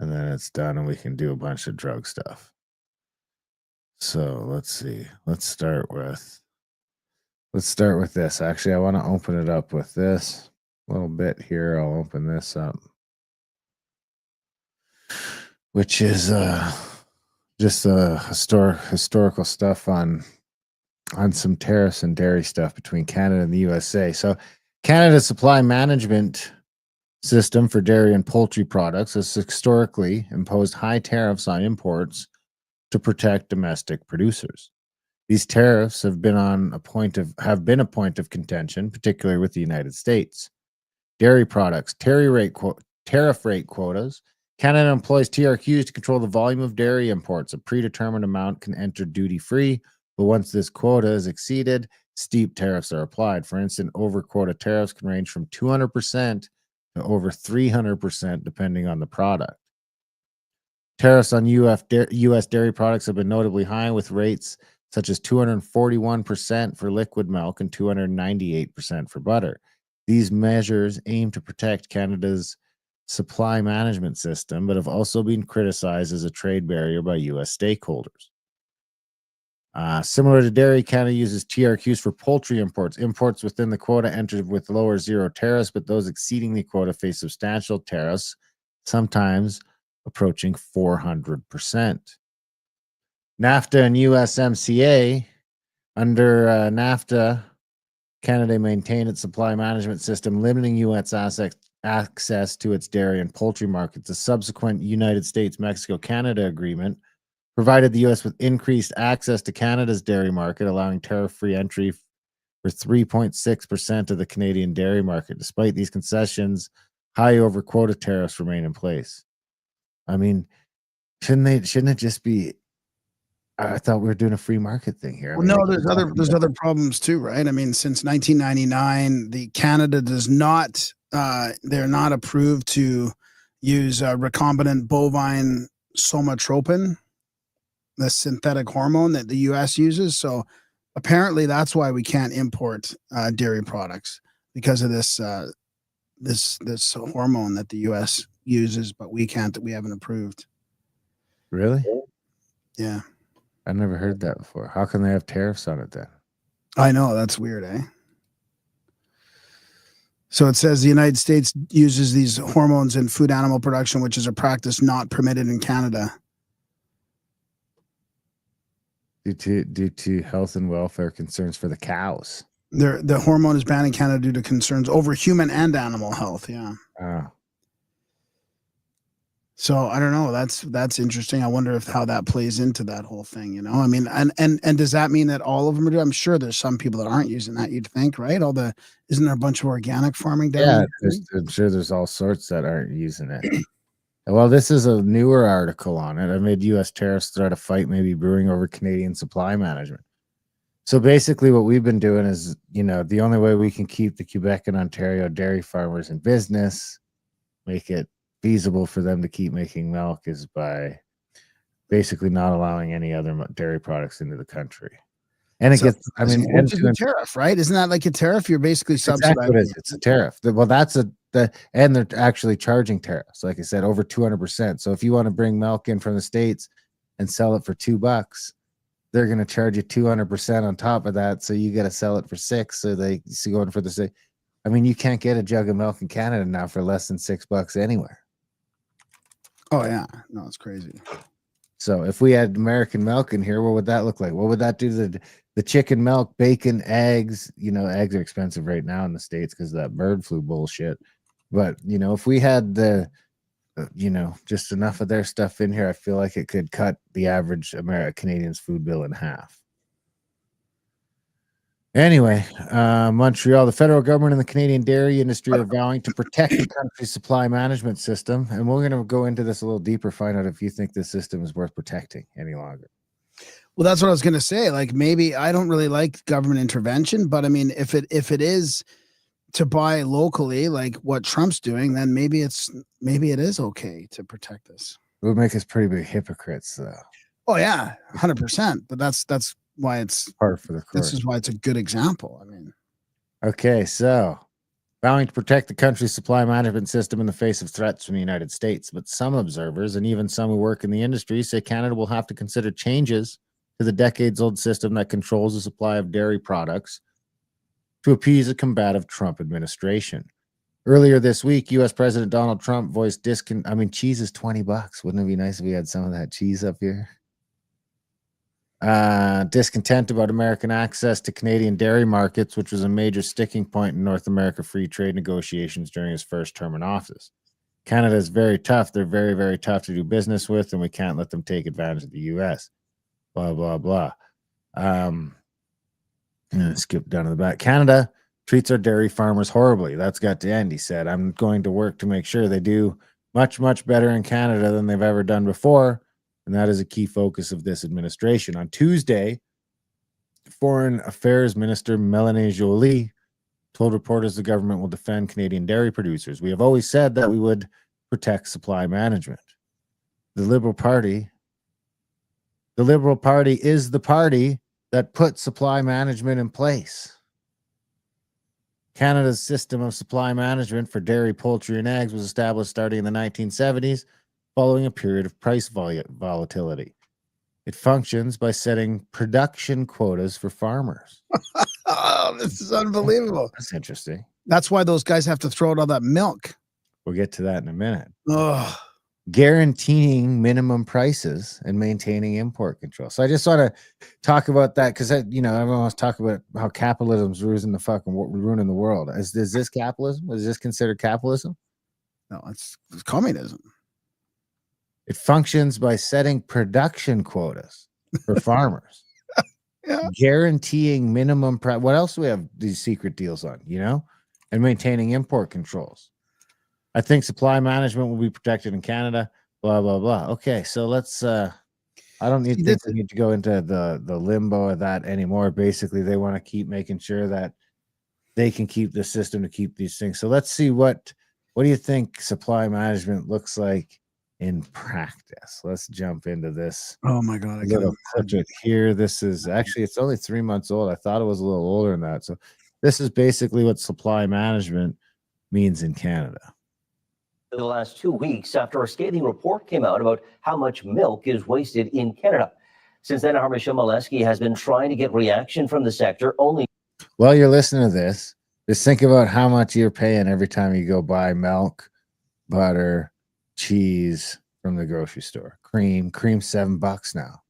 and then it's done, and we can do a bunch of drug stuff. So let's see. Let's start with this. Actually, I want to open it up with this little bit here. I'll open this up, which is just historical stuff on some tariffs and dairy stuff between Canada and the USA. So Canada's supply management system for dairy and poultry products has historically imposed high tariffs on imports to protect domestic producers. These tariffs have been a point of contention, particularly with the United States. Dairy products, tariff rate quotas. Canada employs TRQs to control the volume of dairy imports. A predetermined amount can enter duty-free, but once this quota is exceeded, steep tariffs are applied. For instance, over-quota tariffs can range from 200% to over 300%, depending on the product. Tariffs on U.S. dairy products have been notably high, with rates such as 241% for liquid milk and 298% for butter. These measures aim to protect Canada's supply management system, but have also been criticized as a trade barrier by U.S. stakeholders. Similar to dairy, Canada uses TRQs for poultry imports. Imports within the quota entered with lower zero tariffs, but those exceeding the quota face substantial tariffs, sometimes approaching 400%. NAFTA and USMCA. Under NAFTA, Canada maintained its supply management system, limiting U.S. access to its dairy and poultry markets. A subsequent United States-Mexico-Canada agreement provided the U.S. with increased access to Canada's dairy market, allowing tariff-free entry for 3.6% of the Canadian dairy market. Despite these concessions, high over-quota tariffs remain in place. I mean, shouldn't it just be? I thought we were doing a free market thing here. Well, no, there's other problems too, right? I mean, since 1999, the Canada does not they're not approved to use recombinant bovine somatropin, the synthetic hormone that the U.S. uses. So apparently, that's why we can't import dairy products, because of this this hormone that the U.S. uses, but we can't. That we haven't approved. Really? Yeah. I never heard that before. How can they have tariffs on it then? I know, that's weird, eh? So it says the United States uses these hormones in food animal production, which is a practice not permitted in Canada. Due to health and welfare concerns for the cows. The hormone is banned in Canada due to concerns over human and animal health. Yeah. Oh. So I don't know. That's interesting. I wonder if how that plays into that whole thing. You know, I mean, and does that mean that all of them are doing? I'm sure there's some people that aren't using that. You'd think, right? Isn't there a bunch of organic farming down there? I'm sure there's all sorts that aren't using it. Well, this is a newer article on it. Amid U.S. tariffs threat a fight maybe brewing over Canadian supply management. So basically what we've been doing is, the only way we can keep the Quebec and Ontario dairy farmers in business, make it feasible for them to keep making milk, is by basically not allowing any other dairy products into the country. And it gets, which is a tariff, right? Isn't that like a tariff? You're basically subsidizing. Exactly, it's a tariff. Well, and they're actually charging tariffs, like I said, over 200%. So if you want to bring milk in from the States and sell it for $2, they're going to charge you 200% on top of that. So you got to sell it for $6. So they go in for the same. I mean, you can't get a jug of milk in Canada now for less than $6 anywhere. Oh yeah, no, it's crazy. So if we had American milk in here, what would that look like? What would that do to the chicken, milk, bacon, eggs? Eggs are expensive right now in the States because of that bird flu bullshit. But if we had the just enough of their stuff in here, I feel like it could cut the average Canadian's food bill in half. Anyway, Montreal, the federal government and the Canadian dairy industry are vowing to protect the country's supply management system. And we're going to go into this a little deeper, find out if you think this system is worth protecting any longer. Well, that's what I was going to say. Like, maybe I don't really like government intervention, but I mean, if it is to buy locally, like what Trump's doing, then maybe it is okay to protect this. It would make us pretty big hypocrites, though. Oh yeah, 100%. But that's why it's part for the course. This is why it's a good example. I mean, okay, so vowing to protect the country's supply management system in the face of threats from the United States, but some observers and even some who work in the industry say Canada will have to consider changes to the decades-old system that controls the supply of dairy products to appease a combative Trump administration. Earlier this week, U.S. President Donald Trump voiced cheese is $20. Wouldn't it be nice if we had some of that cheese up here? Discontent about American access to Canadian dairy markets, which was a major sticking point in North America free trade negotiations during his first term in office. Canada is very tough. They're very, very tough to do business with, and we can't let them take advantage of the U.S. Blah, blah, blah. Skip down to the back. Canada treats our dairy farmers horribly. That's got to end, he said. I'm going to work to make sure they do much, much better in Canada than they've ever done before. And that is a key focus of this administration. On Tuesday, Foreign Affairs Minister Melanie Joly told reporters the government will defend Canadian dairy producers. We have always said that we would protect supply management. The Liberal Party is the party that put supply management in place. Canada's system of supply management for dairy, poultry, and eggs was established starting in the 1970s, following a period of price volatility. It functions by setting production quotas for farmers. Oh, this is unbelievable. That's interesting. That's why those guys have to throw out all that milk. We'll get to that in a minute. Oh. Guaranteeing minimum prices and maintaining import control. So I just want to talk about that because everyone wants to talk about how capitalism's ruining the world. Is this capitalism? Is this considered capitalism? No, it's communism. It functions by setting production quotas for farmers. Yeah. Guaranteeing minimum price. What else do we have these secret deals on, and maintaining import controls. I think supply management will be protected in Canada, blah, blah, blah. Okay, so let's, I don't think we need to go into the limbo of that anymore. Basically, they want to keep making sure that they can keep the system to keep these things. So let's see what do you think supply management looks like in practice? Let's jump into this. Oh my God. I got it here. This is actually, it's only 3 months old. I thought it was a little older than that. So this is basically what supply management means in Canada. The last 2 weeks after a scathing report came out about how much milk is wasted in Canada. Since then, Harmisha Maleski has been trying to get reaction from the sector only. While you're listening to this, Just think about how much you're paying every time you go buy milk, butter, cheese from the grocery store. Cream $7 now.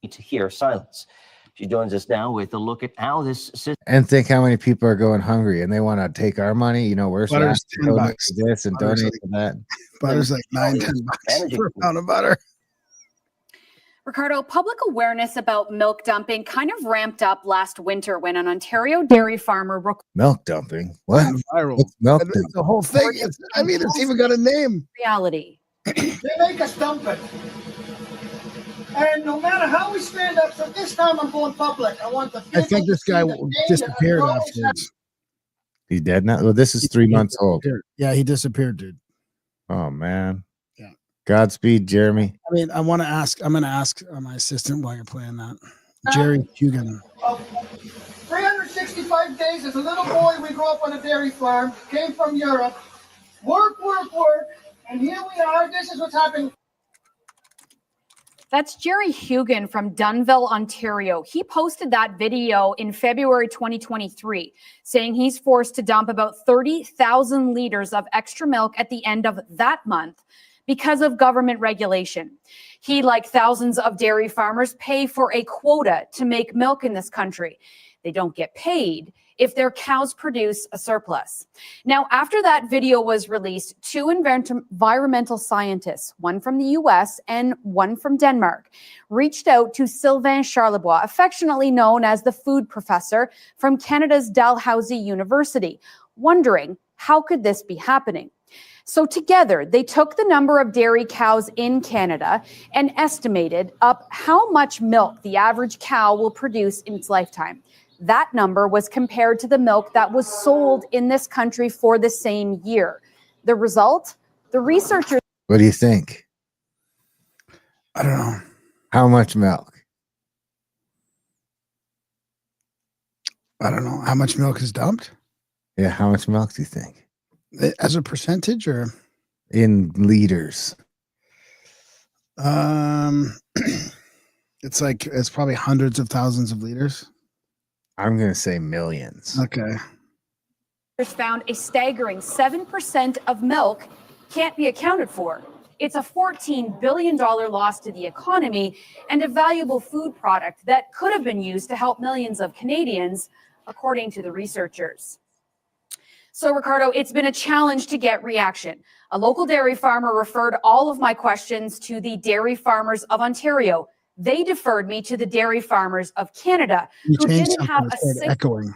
To hear silence. She joins us now with a look at how this system. And think how many people are going hungry and they want to take our money. You know, where's Butter's $10. donate to this and Butter's donate to that. Butter's like $9-10 for a pound of butter. Ricardo, public awareness about milk dumping kind of ramped up last winter when an Ontario dairy farmer Milk dumping? What? Viral. What's milk It's dumping? the whole thing. It's even got a name. reality. They make us dump it. And no matter how we stand up, so this time I'm going public. I want the I think this guy disappeared afterwards. He's dead now? Well, this is 3 months old. Yeah, he disappeared, dude. Oh, man. Yeah. Godspeed, Jeremy. I mean, I'm going to ask my assistant while you're playing that. Jerry Hugan. 365 days as a little boy, we grew up on a dairy farm, came from Europe, work, and here we are. This is what's happening. That's Jerry Hugan from Dunnville, Ontario. He posted that video in February 2023, saying he's forced to dump about 30,000 liters of extra milk at the end of that month because of government regulation. He, like thousands of dairy farmers, pay for a quota to make milk in this country. They don't get paid if their cows produce a surplus. Now, after that video was released, two environmental scientists, one from the US and one from Denmark, reached out to Sylvain Charlebois, affectionately known as the food professor from Canada's Dalhousie University, wondering how could this be happening? So together, they took the number of dairy cows in Canada and estimated up how much milk the average cow will produce in its lifetime. That number was compared to the milk that was sold in this country for the same year. The result? The researchers. What do you think? I don't know. How much milk? I don't know. How much milk is dumped? Yeah, how much milk do you think? As a percentage or? In liters. It's probably hundreds of thousands of liters. I'm going to say millions. Okay. Found a staggering 7% of milk can't be accounted for. It's a $14 billion loss to the economy and a valuable food product that could have been used to help millions of Canadians, according to the researchers. So, Ricardo, it's been a challenge to get reaction. A local dairy farmer referred all of my questions to the Dairy Farmers of Ontario. They deferred me to the Dairy Farmers of Canada, who didn't have a single... echoing.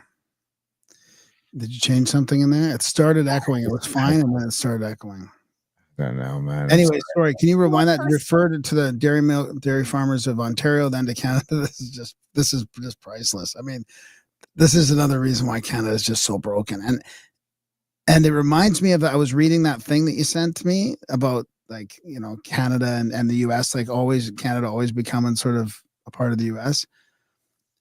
Did you change something in there? It started echoing. It was fine, and then it started echoing. I don't know, man. Anyway, sorry. Can you rewind that? You referred to the Dairy Farmers of Ontario, then to Canada. This is just priceless. I mean, this is another reason why Canada is just so broken. And it reminds me of, I was reading that thing that you sent to me about, like, you know, Canada and the US, like always, Canada always becoming sort of a part of the US.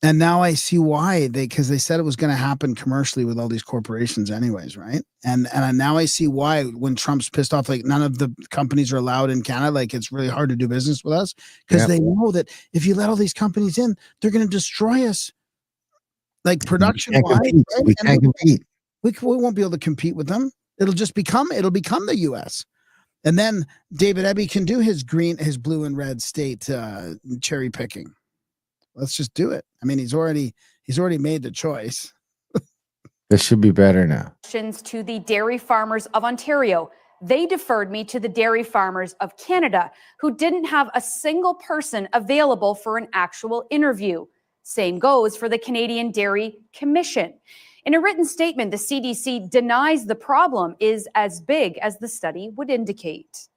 And now I see why because they said it was going to happen commercially with all these corporations anyways, right? And now I see why when Trump's pissed off, like none of the companies are allowed in Canada. Like it's really hard to do business with us because they know that if you let all these companies in, they're going to destroy us. Like production wise, right? We can't compete. We won't be able to compete with them. It'll become the US. And then David Eby can do his blue and red state cherry picking. Let's just do it. I mean, he's already made the choice. This should be better now. Questions to the Dairy Farmers of Ontario. They deferred me to the Dairy Farmers of Canada, who didn't have a single person available for an actual interview. Same goes for the Canadian Dairy Commission. In a written statement, the CDC denies the problem is as big as the study would indicate.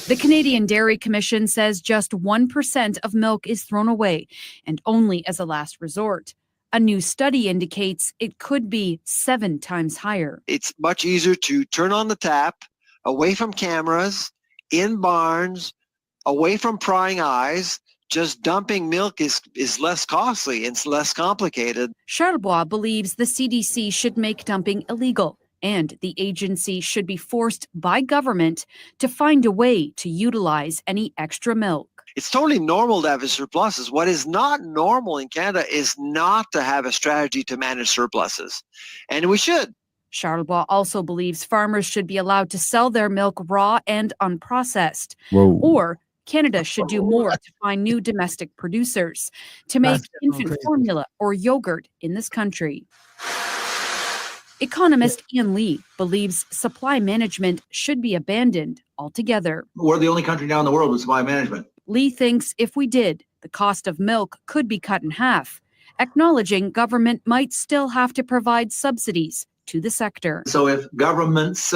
The Canadian Dairy Commission says just 1% of milk is thrown away, and only as a last resort. A new study indicates it could be 7 times higher. It's much easier to turn on the tap, away from cameras, in barns, away from prying eyes. Just dumping milk is less costly. It's less complicated. Charlebois believes the CDC should make dumping illegal, and the agency should be forced by government to find a way to utilize any extra milk. It's totally normal to have a surpluses. What is not normal in Canada is not to have a strategy to manage surpluses. And we should. Charlebois also believes farmers should be allowed to sell their milk raw and unprocessed. Whoa. Or Canada should do more to find new domestic producers to make That's getting infant crazy. formula or yogurt in this country. Economist Ian Lee believes supply management should be abandoned altogether. We're the only country now in the world with supply management. Lee thinks if we did, the cost of milk could be cut in half, acknowledging government might still have to provide subsidies to the sector. So if governments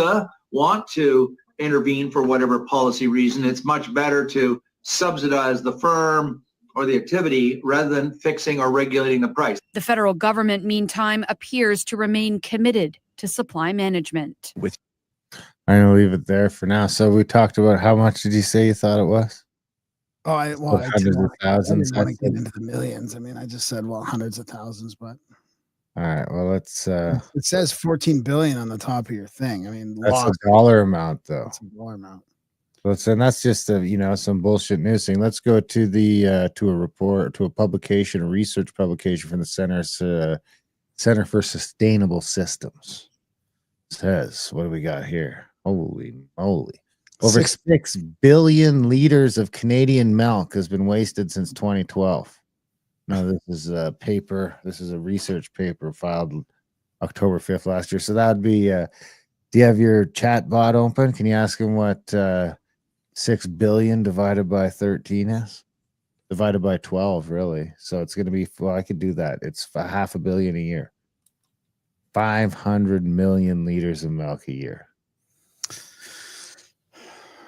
want to intervene for whatever policy reason, it's much better to subsidize the firm or the activity rather than fixing or regulating the price. The federal government, meantime, appears to remain committed to supply management. I'm gonna leave it there for now. So we talked about how much did you say you thought it was? Oh, I Hundreds of thousands. didn't want to get into the millions. I mean, I just said, well, hundreds of thousands, but All right. Well, let's. it says 14 billion on the top of your thing. I mean, That's lost. a dollar amount, though. That's a dollar amount. And that's just some bullshit news thing. Let's go to the to a report, to a publication, a research publication from the Center for Sustainable Systems. It says, what do we got here? Holy moly! Over 6 billion liters of Canadian milk has been wasted since 2012. Now, this is a paper. This is a research paper filed October 5th last year. So that would be. Do you have your chat bot open? Can you ask him what 6 billion divided by 13 is? Divided by 12, really. So it's going to be. Well, I could do that. It's $500 million a year. 500 million liters of milk a year.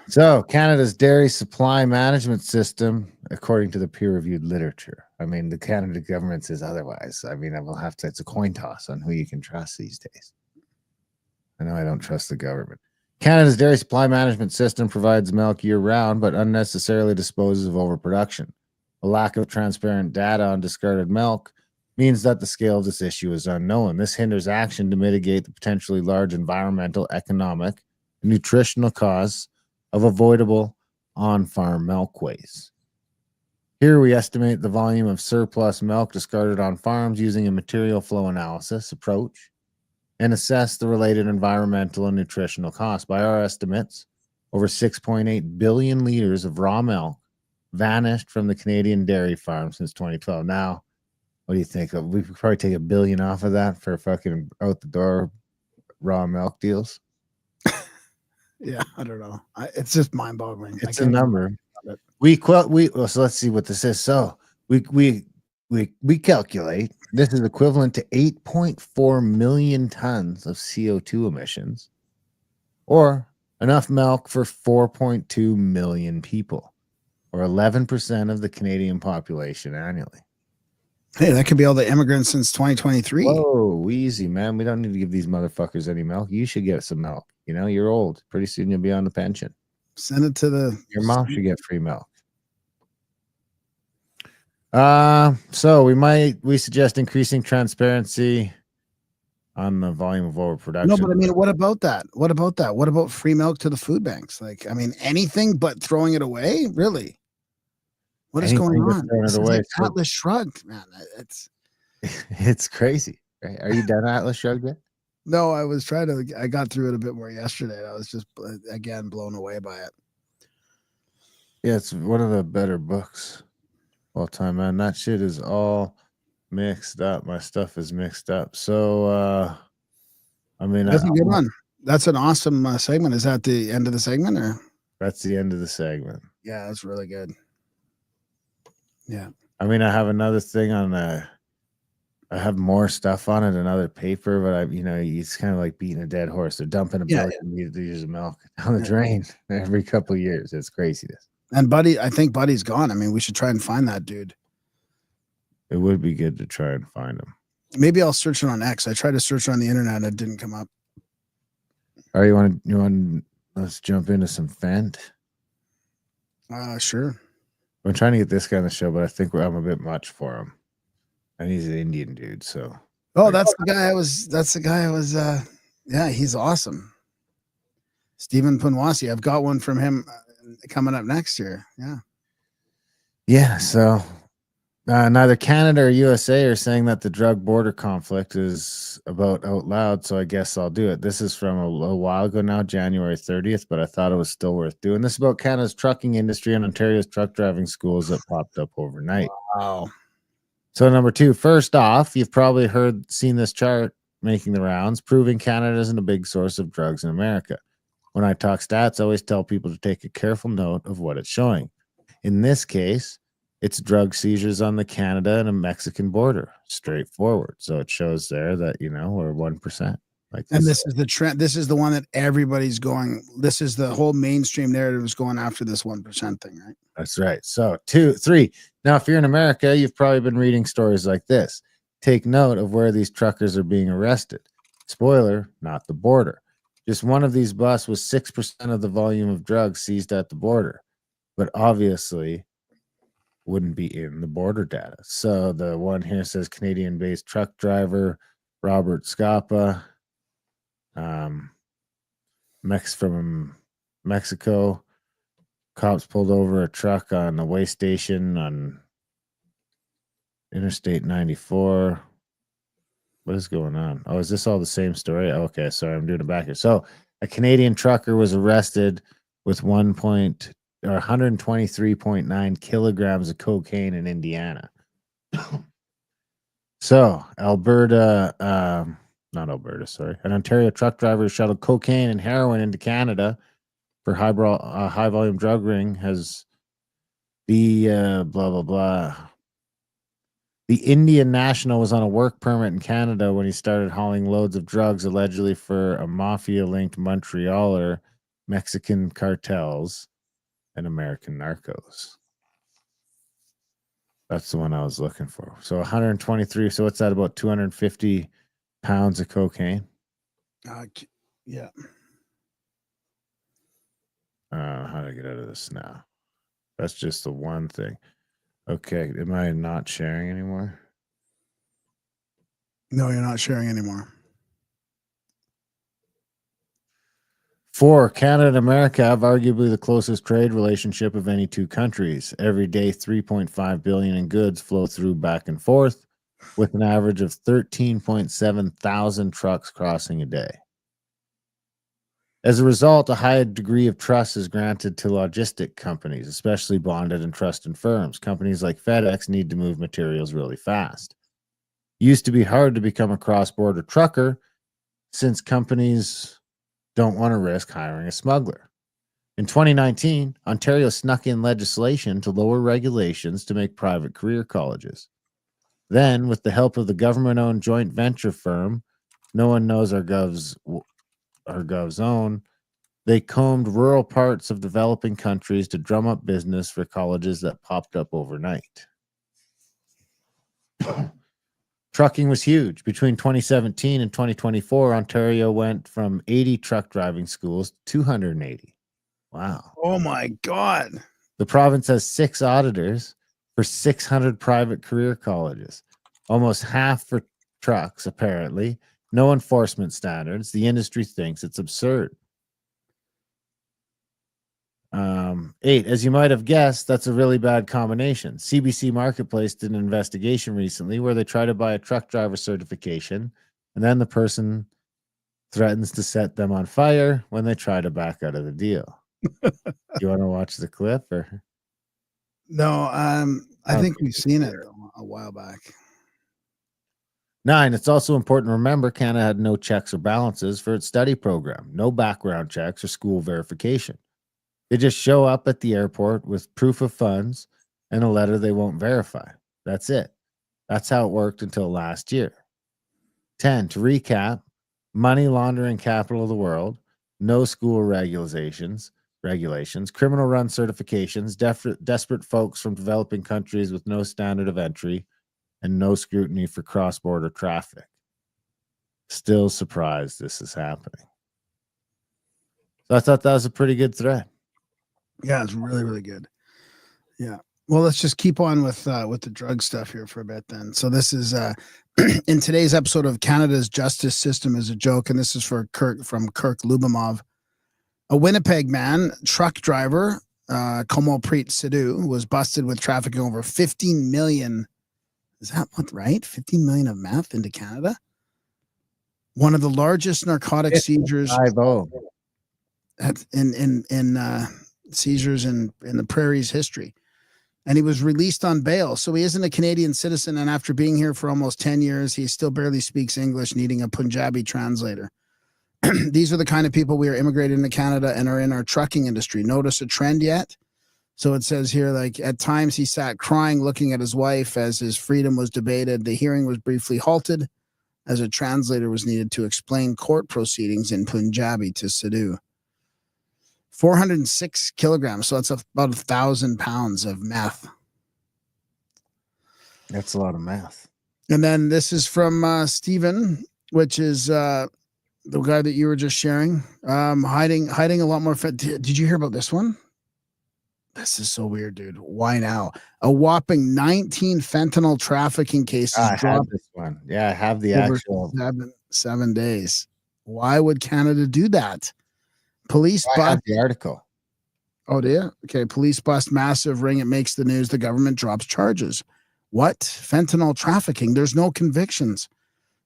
So Canada's dairy supply management system, according to the peer-reviewed literature. I mean, the Canada government says otherwise. I mean, I will have to. It's a coin toss on who you can trust these days. I know I don't trust the government. Canada's dairy supply management system provides milk year-round, but unnecessarily disposes of overproduction. A lack of transparent data on discarded milk means that the scale of this issue is unknown. This hinders action to mitigate the potentially large environmental, economic, and nutritional costs of avoidable on-farm milk waste. Here we estimate the volume of surplus milk discarded on farms using a material flow analysis approach and assess the related environmental and nutritional costs. By our estimates, over 6.8 billion liters of raw milk vanished from the Canadian dairy farm since 2012. Now, what do you think? We could probably take $1 billion off of that for fucking out the door raw milk deals. Yeah, I don't know. It's just mind-boggling. It's a number. So let's see what this is. So we calculate this is equivalent to 8.4 million tons of CO2 emissions, or enough milk for 4.2 million people, or 11% of the Canadian population annually. Hey, that could be all the immigrants since 2023. Whoa, easy, man. We don't need to give these motherfuckers any milk. You should get some milk. You know, you're old. Pretty soon you'll be on the pension. Send it to your mom should get free milk. So we suggest increasing transparency on the volume of overproduction. No, but I mean, what about that? What about that? What about free milk to the food banks? Like, I mean, anything but throwing it away? Really? What is going on? This is like Atlas Shrugged, man. It's crazy. Right? Are you done Atlas Shrugged yet? No, I got through it a bit more yesterday. I was just, again, blown away by it. Yeah, it's one of the better books all time, man. That shit is all mixed up. My stuff is mixed up. So, I mean, that's a good one. That's an awesome segment. Is that the end of the segment, or? That's the end of the segment. Yeah, that's really good. Yeah. I mean, I have another thing on I have more stuff on it, another paper, but it's kind of like beating a dead horse. They're dumping a billion liters of milk down the drain every couple of years. It's craziness. And I think Buddy's gone. I mean, we should try and find that dude. It would be good to try and find him. Maybe I'll search it on X. I tried to search it on the internet and it didn't come up. All right, you want let's jump into some Fent? Sure. I'm trying to get this guy on the show, but I think I'm a bit much for him. And he's an Indian dude, so. Oh, that's the guy I was, yeah, he's awesome. Stephen Punwasi. I've got one from him coming up next year. Yeah. Yeah, so neither Canada or USA are saying that the drug border conflict is about out loud, so I guess I'll do it. This is from a little while ago now, January 30th, but I thought it was still worth doing. This is about Canada's trucking industry and Ontario's truck driving schools that popped up overnight. Wow. So number 2, first off, you've probably seen this chart making the rounds, proving Canada isn't a big source of drugs in America. When I talk stats, I always tell people to take a careful note of what it's showing. In this case, it's drug seizures on the Canada and a Mexican border. Straightforward. So it shows there that, we're 1%. And this is the trend. This is the one that everybody's going. This is the whole mainstream narrative is going after this 1% thing, right? That's right. So 2, 3. Now, if you're in America, you've probably been reading stories like this. Take note of where these truckers are being arrested. Spoiler, not the border. Just one of these buses was 6% of the volume of drugs seized at the border, but obviously wouldn't be in the border data. So the one here says Canadian-based truck driver Robert Scapa, from Mexico. Cops pulled over a truck on the way station on Interstate 94. What is going on? Oh, is this all the same story? Okay, sorry, I'm doing it back here. So a Canadian trucker was arrested with 123.9 kilograms of cocaine in Indiana. So Alberta, not Alberta, sorry. An Ontario truck driver shuttled cocaine and heroin into Canada for high volume drug ring has the blah, blah, blah. The Indian national was on a work permit in Canada when he started hauling loads of drugs, allegedly for a mafia-linked Montrealer, Mexican cartels, and American narcos. That's the one I was looking for. So 123. So what's that? About 250 pounds of cocaine. Yeah. How do I get out of this now? That's just the one thing. Okay. Am I not sharing anymore? No, you're not sharing anymore. 4, Canada and America have arguably the closest trade relationship of any two countries. Every day, 3.5 billion in goods flow through back and forth, with an average of 13.7 thousand trucks crossing a day. As a result, a high degree of trust is granted to logistic companies, especially bonded and trusted firms. Companies like FedEx need to move materials really fast. Used to be hard to become a cross-border trucker since companies don't want to risk hiring a smuggler. In 2019, Ontario snuck in legislation to lower regulations to make private career colleges. Then, with the help of the government-owned joint venture firm, no one knows our Gov's own, they combed rural parts of developing countries to drum up business for colleges that popped up overnight. Trucking was huge. Between 2017 and 2024, Ontario went from 80 truck driving schools to 280. Wow. Oh my God. The province has 6 auditors for 600 private career colleges, almost half for trucks, apparently. No enforcement standards. The industry thinks it's absurd. 8, as you might have guessed, that's a really bad combination. CBC Marketplace did an investigation recently where they try to buy a truck driver certification, and then the person threatens to set them on fire when they try to back out of the deal. You want to watch the clip? Or no? I think we've seen it a while back. 9, it's also important to remember Canada had no checks or balances for its study program, no background checks or school verification. They just show up at the airport with proof of funds and a letter they won't verify. That's it. That's how it worked until last year. 10, to recap, money laundering capital of the world, no school regulations, criminal run certifications, desperate folks from developing countries with no standard of entry, and no scrutiny for cross-border traffic. Still surprised this is happening. So I thought that was a pretty good thread. Yeah, it's really, really good. Yeah. Well, let's just keep on with the drug stuff here for a bit then. So this is in today's episode of Canada's Justice System is a Joke, and this is from Kirk Lubimov. A Winnipeg man, truck driver, Komalpreet Sidhu, was busted with trafficking over 15 million. Is that what, right? 15 million of meth into Canada? One of the largest narcotic seizures in seizures in the Prairie's history. And he was released on bail. So he isn't a Canadian citizen. And after being here for almost 10 years, he still barely speaks English, needing a Punjabi translator. These are the kind of people we are immigrated into Canada and are in our trucking industry. Notice a trend yet? So it says here, like, at times he sat crying, looking at his wife as his freedom was debated. The hearing was briefly halted as a translator was needed to explain court proceedings in Punjabi to Sidhu. 406 kilograms. So that's about 1,000 pounds of meth. That's a lot of meth. And then this is from Stephen, which is the guy that you were just sharing. Hiding a lot more. Did you hear about this one? This is so weird, dude. Why now? A whopping 19 fentanyl trafficking cases I have dropped this one. Yeah, I have the over actual. 7 days. Why would Canada do that? Police I bust have the article. Oh, do you? Okay. Police bust massive ring. It makes the news. The government drops charges. What? Fentanyl trafficking. There's no convictions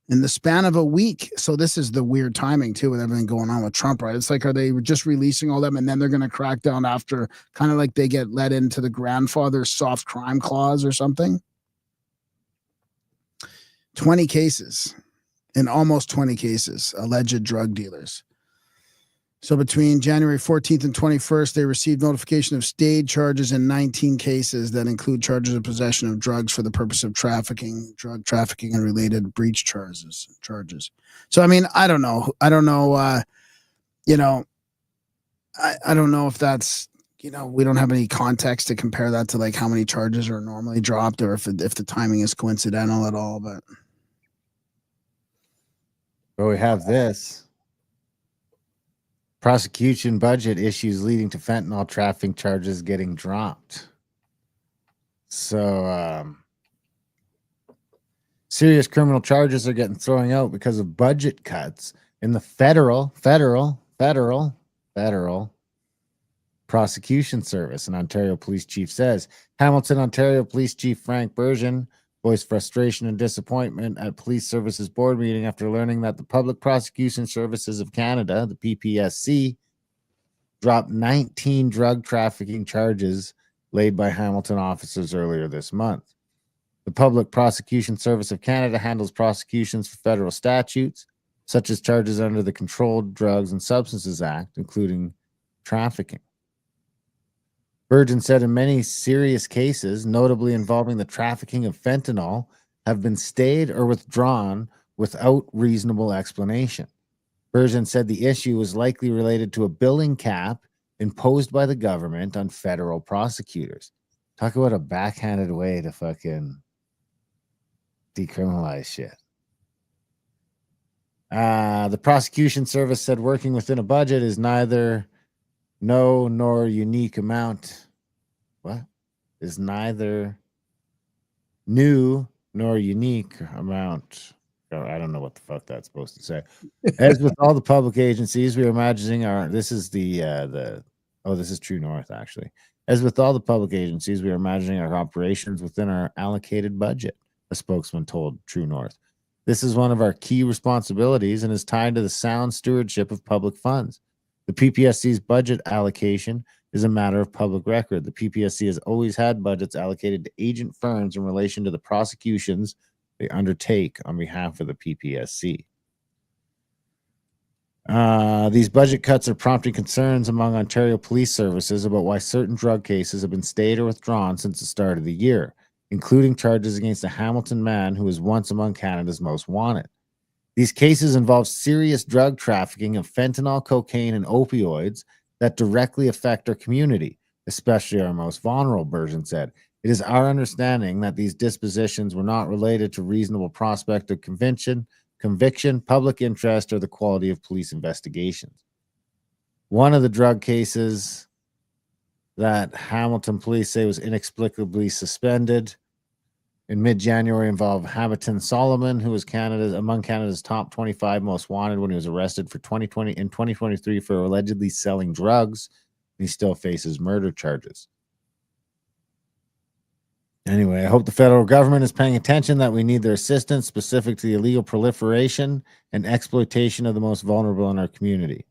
in the span of a week. So this is the weird timing too with everything going on with Trump, right? It's like, are they just releasing all them and then they're going to crack down after, kind of like they get let into the grandfather's soft crime clause or something? 20 cases, in almost 20 cases, alleged drug dealers. So between January 14th and 21st, they received notification of stayed charges in 19 cases that include charges of possession of drugs for the purpose of trafficking, drug trafficking, and related breach charges. So, I mean, I don't know. I don't know if that's, we don't have any context to compare that to like how many charges are normally dropped or if the timing is coincidental at all. But we have this. Prosecution budget issues leading to fentanyl trafficking charges getting dropped. So, serious criminal charges are getting thrown out because of budget cuts in the federal prosecution service. An Ontario police chief says. Hamilton, Ontario Police Chief Frank Bergen voiced frustration and disappointment at Police Services Board meeting after learning that the Public Prosecution Services of Canada, the PPSC, dropped 19 drug trafficking charges laid by Hamilton officers earlier this month. The Public Prosecution Service of Canada handles prosecutions for federal statutes, such as charges under the Controlled Drugs and Substances Act, including trafficking. Bergen said in many serious cases, notably involving the trafficking of fentanyl, have been stayed or withdrawn without reasonable explanation. Bergen said the issue was likely related to a billing cap imposed by the government on federal prosecutors. Talk about a backhanded way to fucking decriminalize shit. The prosecution service said working within a budget is neither no nor unique amount. What? Is neither new nor unique amount. I don't know what the fuck that's supposed to say. As with all the public agencies, we are imagining this is this is True North actually. As with all the public agencies, we are imagining our operations within our allocated budget, a spokesman told True North. This is one of our key responsibilities and is tied to the sound stewardship of public funds. The PPSC's budget allocation is a matter of public record. The PPSC has always had budgets allocated to agent firms in relation to the prosecutions they undertake on behalf of the PPSC. These budget cuts are prompting concerns among Ontario police services about why certain drug cases have been stayed or withdrawn since the start of the year, including charges against a Hamilton man who was once among Canada's most wanted. These cases involve serious drug trafficking of fentanyl, cocaine, and opioids that directly affect our community, especially our most vulnerable, Bergen said. It is our understanding that these dispositions were not related to reasonable prospect of conviction, public interest, or the quality of police investigations. One of the drug cases that Hamilton police say was inexplicably suspended in mid-January involved Hamilton Solomon, who was among Canada's top 25 most wanted when he was arrested in 2023 for allegedly selling drugs He still faces murder charges. Anyway, I hope the federal government is paying attention that we need their assistance specific to the illegal proliferation and exploitation of the most vulnerable in our community.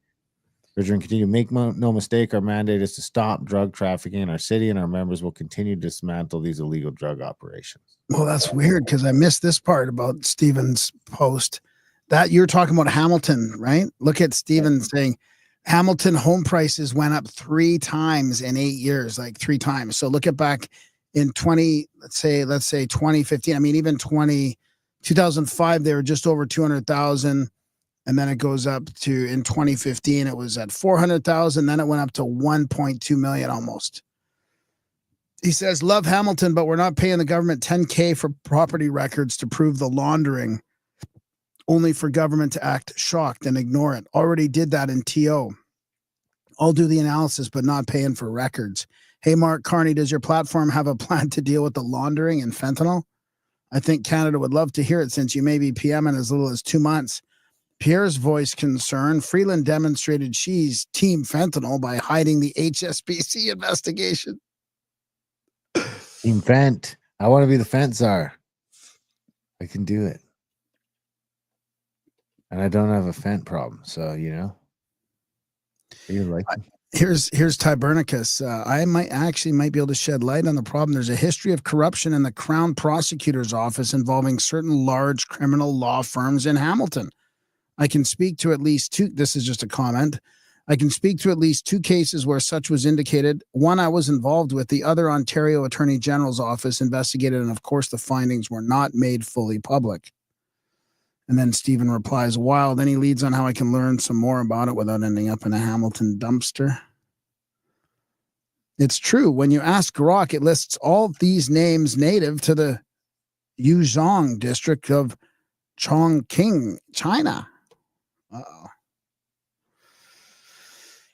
Urging continue, make no mistake, our mandate is to stop drug trafficking in our city, and our members will continue to dismantle these illegal drug operations. Well, that's weird because I missed this part about Stephen's post. That you're talking about Hamilton, right? Look at Stephen saying Hamilton home prices went up 3 times in 8 years, like 3 times. So look at back in 2015. I mean, even 2005, they were just over 200,000. And then it goes up to, in 2015, it was at 400,000. Then it went up to 1.2 million almost. He says, love Hamilton, but we're not paying the government $10K for property records to prove the laundering, only for government to act shocked and ignore it. Already did that in TO. I'll do the analysis, but not paying for records. Hey, Mark Carney, does your platform have a plan to deal with the laundering and fentanyl? I think Canada would love to hear it since you may be PM in as little as 2 months. Pierre's voiced concern. Freeland demonstrated she's team fentanyl by hiding the HSBC investigation. Team Fent. I want to be the Fent czar. I can do it. And I don't have a Fent problem. So, you know. You like Here's Tibernicus. I might be able to shed light on the problem. There's a history of corruption in the Crown Prosecutor's office involving certain large criminal law firms in Hamilton. I can speak to at least 2. This is just a comment. I can speak to at least 2 cases where such was indicated. One I was involved with. The other Ontario Attorney General's office investigated, and of course the findings were not made fully public. And then Stephen replies, wow. Then he leads on how I can learn some more about it without ending up in a Hamilton dumpster. It's true. When you ask Grok, it lists all these names native to the Yuzhong district of Chongqing, China. Uh-oh.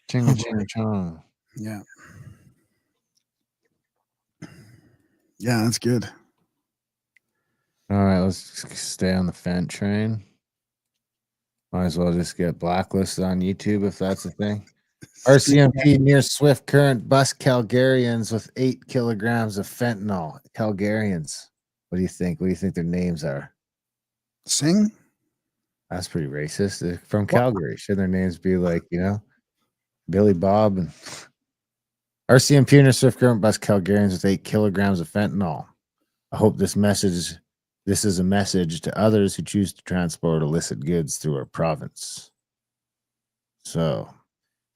Ching, ching, chong. Yeah. Yeah, that's good. All right, let's stay on the Fent train. Might as well just get blacklisted on YouTube if that's the thing. RCMP near Swift Current bus Calgarians with 8 kilograms of fentanyl. Calgarians. What do you think? What do you think their names are? Sing? That's pretty racist. They're from Calgary. Should their names be like, you know, Billy Bob and RCMP near Swift Current bus Calgarians with 8 kilograms of fentanyl. I hope this is a message to others who choose to transport illicit goods through our province. So,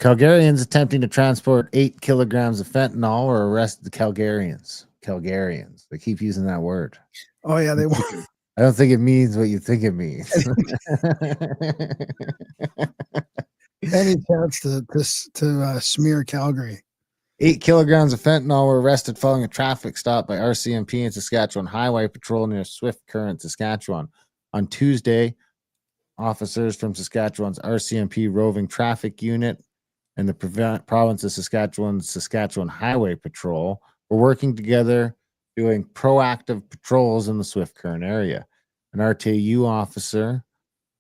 Calgarians attempting to transport 8 kilograms of fentanyl were arrested. The Calgarians. They keep using that word. Oh, yeah, they want. I don't think it means what you think it means. Any chance to smear Calgary? 8 kilograms of fentanyl were arrested following a traffic stop by RCMP in Saskatchewan Highway Patrol near Swift Current, Saskatchewan. On Tuesday, officers from Saskatchewan's RCMP roving traffic unit and the province of Saskatchewan Highway Patrol were working together doing proactive patrols in the Swift Current area. An RTU officer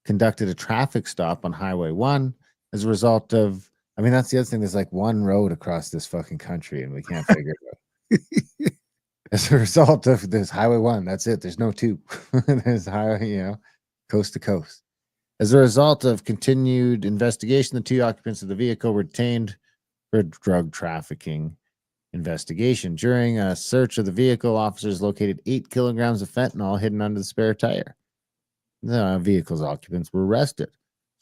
conducted a traffic stop on Highway 1 as a result of, I mean, that's the other thing. There's like one road across this fucking country and we can't figure it out. As a result of this Highway 1, that's it. There's no 2. There's highway, you know, coast to coast. As a result of continued investigation, the 2 occupants of the vehicle were detained for a drug trafficking investigation. During a search of the vehicle, officers located 8 kilograms of fentanyl hidden under the spare tire. The vehicle's occupants were arrested.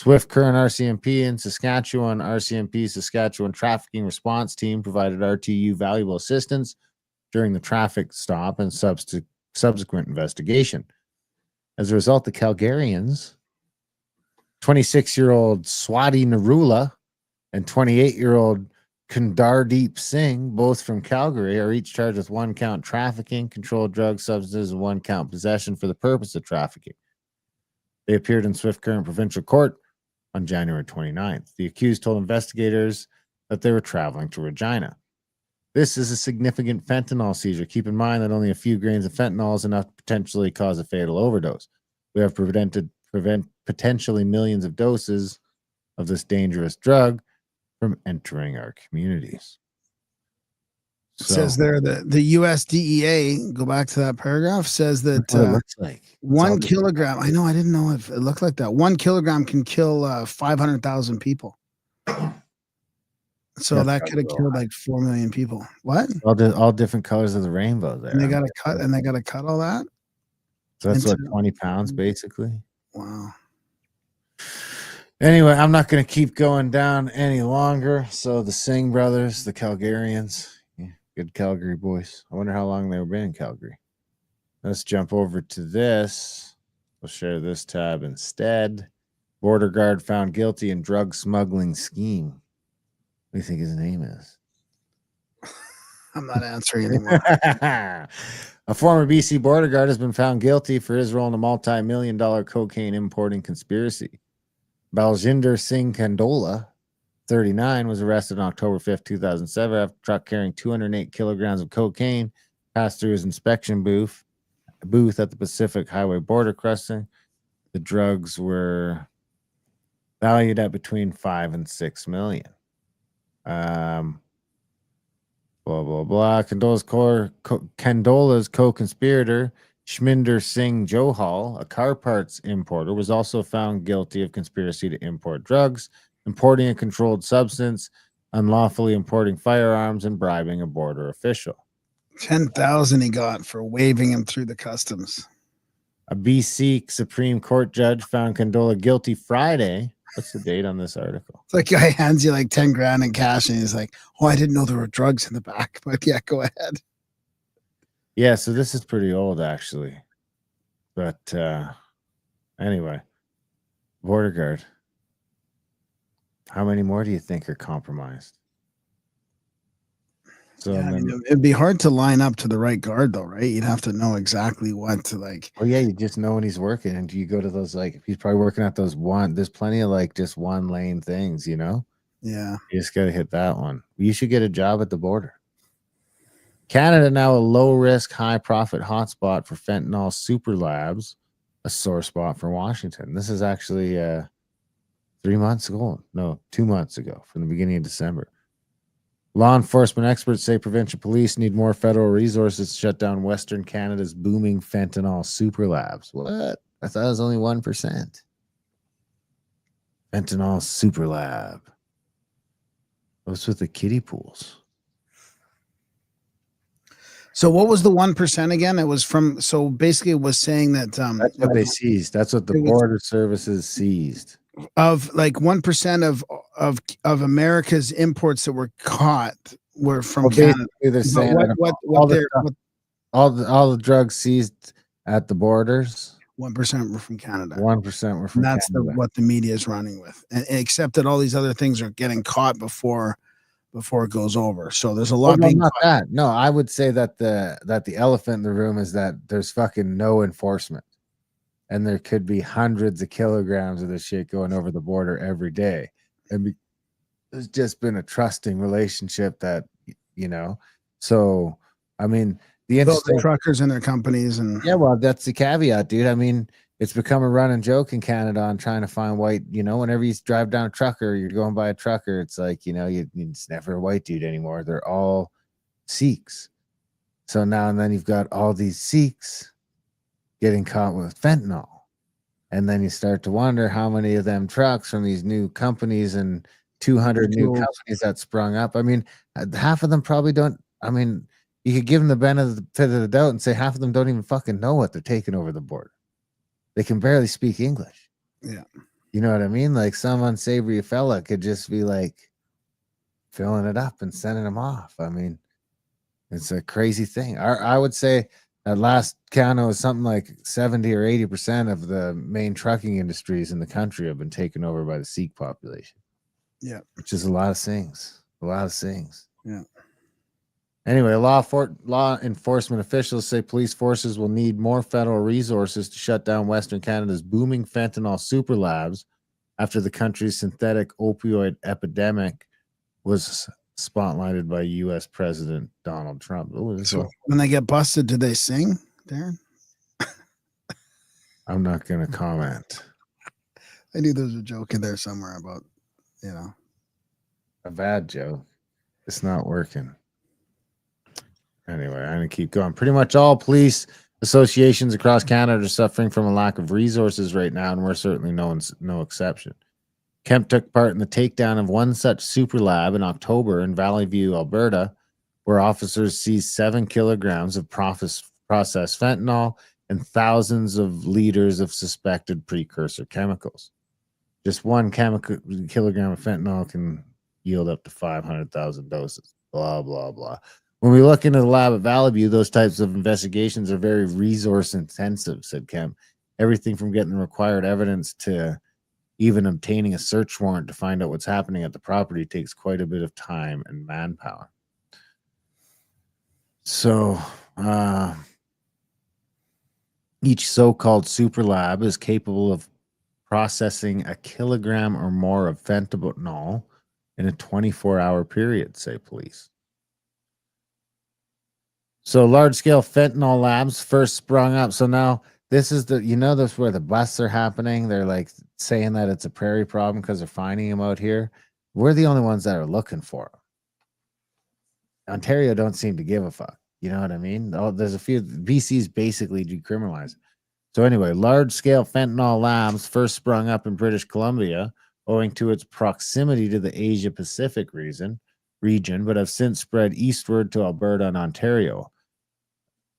Swift Current RCMP and Saskatchewan RCMP Saskatchewan Trafficking Response Team provided RTU valuable assistance during the traffic stop and subsequent investigation. As a result, the Calgarians, 26-year-old Swati Narula and 28-year-old Kundardeep Singh, both from Calgary, are each charged with 1 count trafficking, controlled drug substances, and 1 count possession for the purpose of trafficking. They appeared in Swift Current Provincial Court on January 29th. The accused told investigators that they were traveling to Regina. This is a significant fentanyl seizure. Keep in mind that only a few grains of fentanyl is enough to potentially cause a fatal overdose. We have prevent potentially millions of doses of this dangerous drug from entering our communities. It says there that the USDEA, go back to that paragraph, says that That's what it looks like. It's all 1 kilogram. I know. I didn't know if it looked like that. 1 kilogram can kill 500,000 people. So that could have killed like 4 million people. What? all different colors of the rainbow there. And they got to cut. And they got to cut all that. So that's into- what 20 pounds basically. Wow. Anyway, I'm not going to keep going down any longer. So the Singh brothers, the Calgarians, good Calgary boys. I wonder how long they've been in Calgary. Let's jump over to this. We'll share this tab instead. Border guard found guilty in drug smuggling scheme. What do you think his name is? I'm not answering anymore. A former BC border guard has been found guilty for his role in a multi-million-dollar cocaine importing conspiracy. Baljinder Singh Kandola, 39, was arrested on October 5th, 2007 after a truck carrying 208 kilograms of cocaine passed through his inspection booth at the Pacific Highway border crossing. The drugs were valued at between 5 and 6 million. Blah, blah, blah. Kandola's co-conspirator, Shminder Singh Johal, a car parts importer, was also found guilty of conspiracy to import drugs, importing a controlled substance, unlawfully importing firearms, and bribing a border official. 10,000 he got for waving him through the customs. A BC Supreme Court judge found Kandola guilty Friday. What's the date on this article? It's like a guy hands you like 10 grand in cash and he's like, oh, I didn't know there were drugs in the back. But yeah, go ahead. Yeah, so this is pretty old actually. But anyway, border guard. How many more do you think are compromised? So Yeah, I mean, it'd be hard to line up to the right guard though, right? You'd have to know exactly what to like. Oh yeah, you just know when he's working, and you go to those like he's probably working at those one. There's plenty of like just one lane things, you know. Yeah, you just got to hit that one. You should get a job at the border. Canada now a low risk, high profit hotspot for fentanyl super labs, a sore spot for Washington. This is actually 3 months ago. No, 2 months ago, from the beginning of December. Law enforcement experts say provincial police need more federal resources to shut down Western Canada's booming fentanyl super labs. What? I thought it was only 1%. Fentanyl super lab. What's with the kiddie pools? So what was the 1% again? It was from, so basically it was saying that that's what they seized. That's what the border services seized. Of like 1% of America's imports that were caught were from Canada. They're saying all the drugs seized at the borders, 1% were from Canada. 1% were from That's Canada. what the media is running with, and except that all these other things are getting caught before it goes over. So there's a lot. Well, not that. No, I would say that the elephant in the room is that there's fucking no enforcement. And there could be hundreds of kilograms of this shit going over the border every day. And there's just been a trusting relationship that, you know. So, I mean, the truckers and their companies. And yeah, well, that's the caveat, dude. I mean, it's become a running joke in Canada on trying to find white, you know, whenever you drive down a trucker, you're going by a trucker. It's like, you know, it's never a white dude anymore. They're all Sikhs. So now and then you've got all these Sikhs getting caught with fentanyl. And then you start to wonder how many of them trucks from these new companies and 200 new companies that sprung up. I mean, half of them probably don't. I mean, you could give them the benefit of the doubt and say half of them don't even fucking know what they're taking over the border. They can barely speak English. Yeah. You know what I mean? Like some unsavory fella could just be like filling it up and sending them off. I mean, it's a crazy thing. I would say at last count, it was something like 70 or 80% of the main trucking industries in the country have been taken over by the Sikh population. Yeah. Which is a lot of things. A lot of things. Yeah. Anyway, law enforcement officials say police forces will need more federal resources to shut down Western Canada's booming fentanyl super labs after the country's synthetic opioid epidemic was spotlighted by U.S. President Donald Trump. So when they get busted, do they sing, Darren? I'm not going to comment. I knew there was a joke in there somewhere about, you know. A bad joke. It's not working. Anyway, I'm going to keep going. Pretty much all police associations across Canada are suffering from a lack of resources right now, and we're certainly no exception. Kemp took part in the takedown of one such super lab in October in Valley View, Alberta, where officers seized 7 kilograms of processed fentanyl and thousands of liters of suspected precursor chemicals. Just 1 kilogram of fentanyl can yield up to 500,000 doses. Blah, blah, blah. When we look into the lab at Valley View, those types of investigations are very resource intensive, said Kemp. Everything from getting the required evidence to even obtaining a search warrant to find out what's happening at the property takes quite a bit of time and manpower. So, each so-called super lab is capable of processing a kilogram or more of fentanyl in a 24-hour period, say police. So large-scale fentanyl labs first sprung up. So now this is this where the busts are happening. They're like saying that it's a prairie problem because they're finding them out here. We're the only ones that are looking for them. Ontario don't seem to give a fuck. You know what I mean? There's a few. BC's basically decriminalized. So anyway, large-scale fentanyl labs first sprung up in British Columbia owing to its proximity to the Asia-Pacific region, but have since spread eastward to Alberta and Ontario.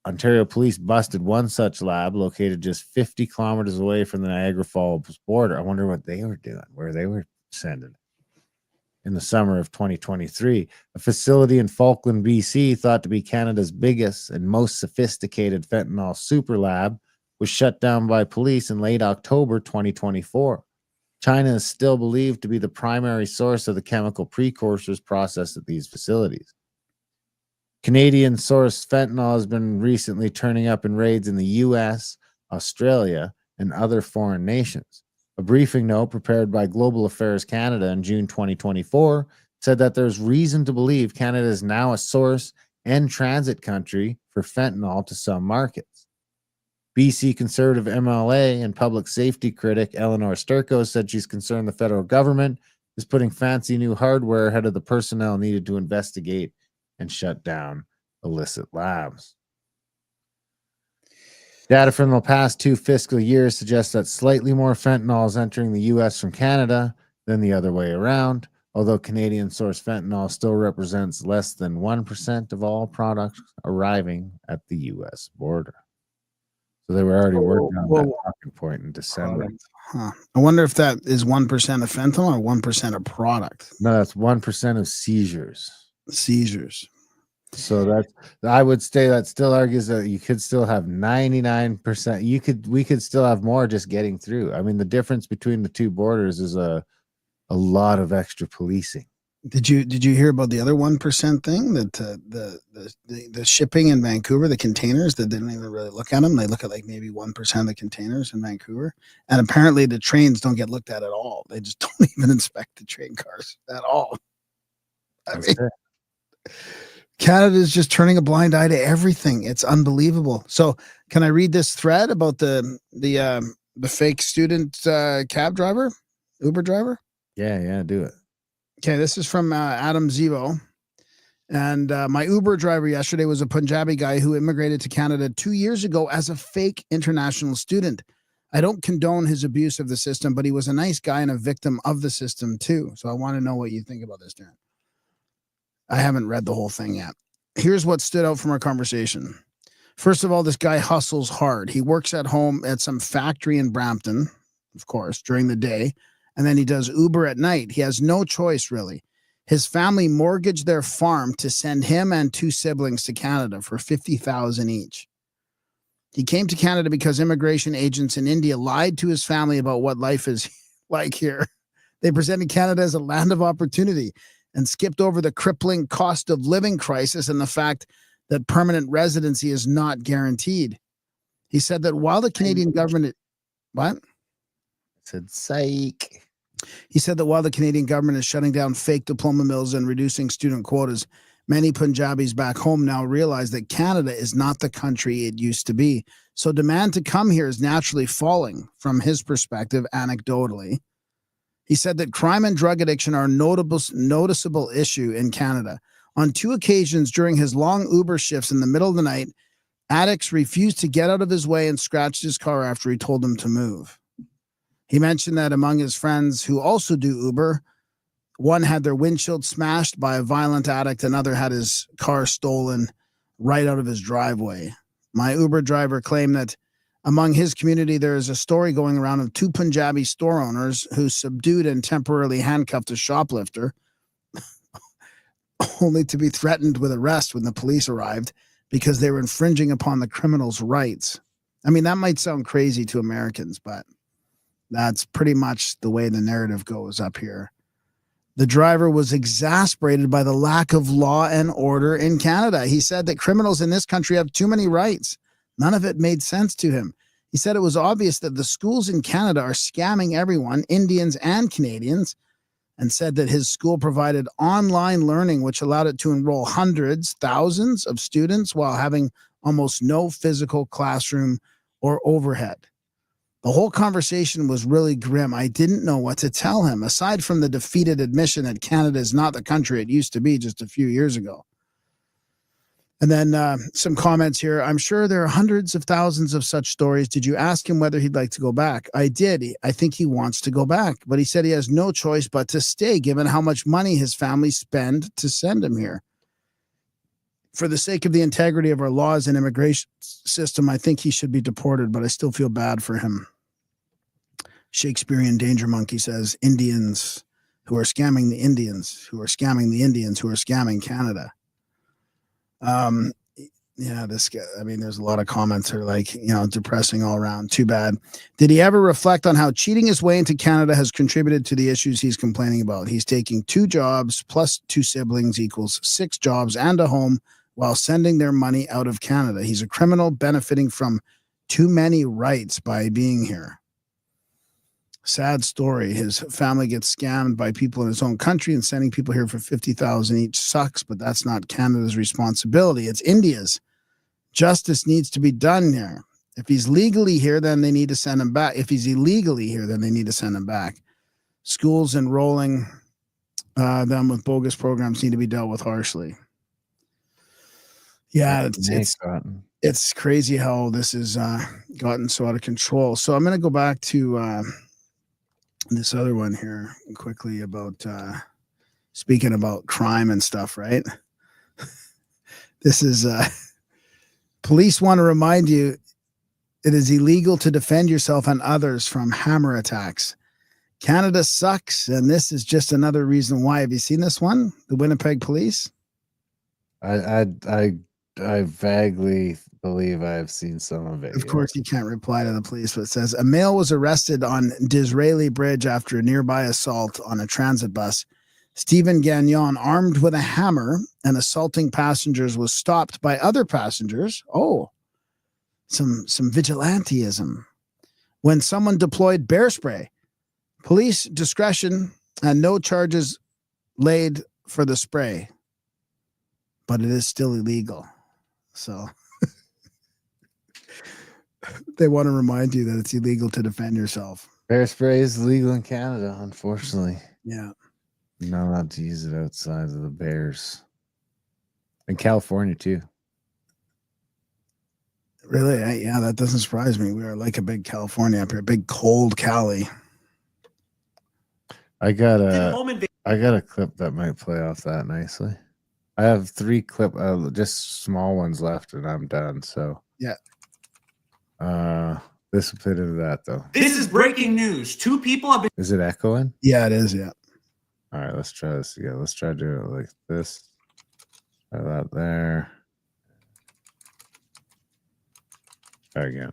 Ontario police busted one such lab located just 50 kilometers away from the Niagara Falls border. I wonder what they were doing, where they were sending. In the summer of 2023, a facility in Falkland, BC, thought to be Canada's biggest and most sophisticated fentanyl super lab, was shut down by police in late October 2024. China is still believed to be the primary source of the chemical precursors processed at these facilities. Canadian sourced fentanyl has been recently turning up in raids in the US, Australia, and other foreign nations. A briefing note prepared by Global Affairs Canada in June 2024 said that there's reason to believe Canada is now a source and transit country for fentanyl to some markets. BC Conservative MLA and public safety critic Eleanor Sturko said she's concerned the federal government is putting fancy new hardware ahead of the personnel needed to investigate and shut down illicit labs. Data from the past 2 fiscal years suggests that slightly more fentanyl is entering the U.S. from Canada than the other way around, although Canadian source fentanyl still represents less than 1% of all products arriving at the U.S. border. So they were already working on that talking point in December. Huh. I wonder if that is 1% of fentanyl or 1% of product. No, that's 1% of seizures. Seizures. So I would say that still argues that you could still have 99%. We could still have more just getting through. I mean, the difference between the two borders is a lot of extra policing. Did you hear about the other 1% thing that the shipping in Vancouver, the containers, that they don't even really look at them. They look at like maybe 1% of the containers in Vancouver, and apparently the trains don't get looked at all. They just don't even inspect the train cars at all. I mean, Canada is just turning a blind eye to everything. It's unbelievable. So, can I read this thread about the fake student cab driver, Uber driver? Yeah, do it. Okay, this is from Adam Zivo. And my Uber driver yesterday was a Punjabi guy who immigrated to Canada 2 years ago as a fake international student. I don't condone his abuse of the system, but he was a nice guy and a victim of the system too. So I want to know what you think about this, Darren. I haven't read the whole thing yet. Here's what stood out from our conversation. First of all, this guy hustles hard. He works at home at some factory in Brampton, of course, during the day. And then he does Uber at night. He has no choice, really. His family mortgaged their farm to send him and 2 siblings to Canada for $50,000 each. He came to Canada because immigration agents in India lied to his family about what life is like here. They presented Canada as a land of opportunity and skipped over the crippling cost of living crisis and the fact that permanent residency is not guaranteed. He said that while the Canadian government... What? Said psych. He said that while the Canadian government is shutting down fake diploma mills and reducing student quotas, many Punjabis back home now realize that Canada is not the country it used to be. So demand to come here is naturally falling from his perspective, anecdotally. He said that crime and drug addiction are a noticeable issue in Canada. On 2 occasions during his long Uber shifts in the middle of the night, addicts refused to get out of his way and scratched his car after he told them to move. He mentioned that among his friends who also do Uber, one had their windshield smashed by a violent addict, another had his car stolen right out of his driveway. My Uber driver claimed that among his community, there is a story going around of 2 Punjabi store owners who subdued and temporarily handcuffed a shoplifter, only to be threatened with arrest when the police arrived because they were infringing upon the criminal's rights. I mean, that might sound crazy to Americans, but that's pretty much the way the narrative goes up here. The driver was exasperated by the lack of law and order in Canada. He said that criminals in this country have too many rights. None of it made sense to him. He said it was obvious that the schools in Canada are scamming everyone, Indians and Canadians, and said that his school provided online learning, which allowed it to enroll hundreds, thousands of students while having almost no physical classroom or overhead. The whole conversation was really grim. I didn't know what to tell him, aside from the defeated admission that Canada is not the country it used to be just a few years ago. And then some comments here. I'm sure there are hundreds of thousands of such stories. Did you ask him whether he'd like to go back? I did. I think he wants to go back, but he said he has no choice but to stay, given how much money his family spend to send him here. For the sake of the integrity of our laws and immigration system, I think he should be deported, but I still feel bad for him. Shakespearean Danger Monkey says, Indians who are scamming the Indians, who are scamming the Indians, who are scamming Canada. Yeah, this guy, I mean, there's a lot of comments that are like, depressing all around. Too bad. Did he ever reflect on how cheating his way into Canada has contributed to the issues he's complaining about? He's taking 2 jobs plus 2 siblings equals 6 jobs and a home while sending their money out of Canada. He's a criminal benefiting from too many rights by being here. Sad story. His family gets scammed by people in his own country, and sending people here for $50,000 each sucks, but that's not Canada's responsibility. It's India's. Justice needs to be done here. If he's legally here, then they need to send him back. If he's illegally here, then they need to send him back. Schools enrolling them with bogus programs need to be dealt with harshly. Yeah, it's crazy how this has gotten so out of control. So I'm going to go back to this other one here quickly about speaking about crime and stuff, right? This is police want to remind you it is illegal to defend yourself and others from hammer attacks. Canada sucks, and this is just another reason why. Have you seen this one? The Winnipeg police? I vaguely believe I have seen some of it. Of course, you can't reply to the police, but it says a male was arrested on Disraeli Bridge after a nearby assault on a transit bus. Stephen Gagnon, armed with a hammer and assaulting passengers, was stopped by other passengers. Oh, some vigilantism. When someone deployed bear spray, police discretion and no charges laid for the spray, but it is still illegal. So they want to remind you that it's illegal to defend yourself. Bear spray is legal in Canada, unfortunately. Yeah. You're not allowed to use it outside of the bears. In California, too. Really? Yeah, that doesn't surprise me. We are like a big California up here, big cold Cali. I got a clip that might play off that nicely. I have 3 just small ones left, and I'm done. So yeah. This will fit into that though. This is breaking news. 2 people have been. Is it echoing? Yeah, it is. Yeah. All right, let's try this again. Let's try to do it like this. Try that there. Try again.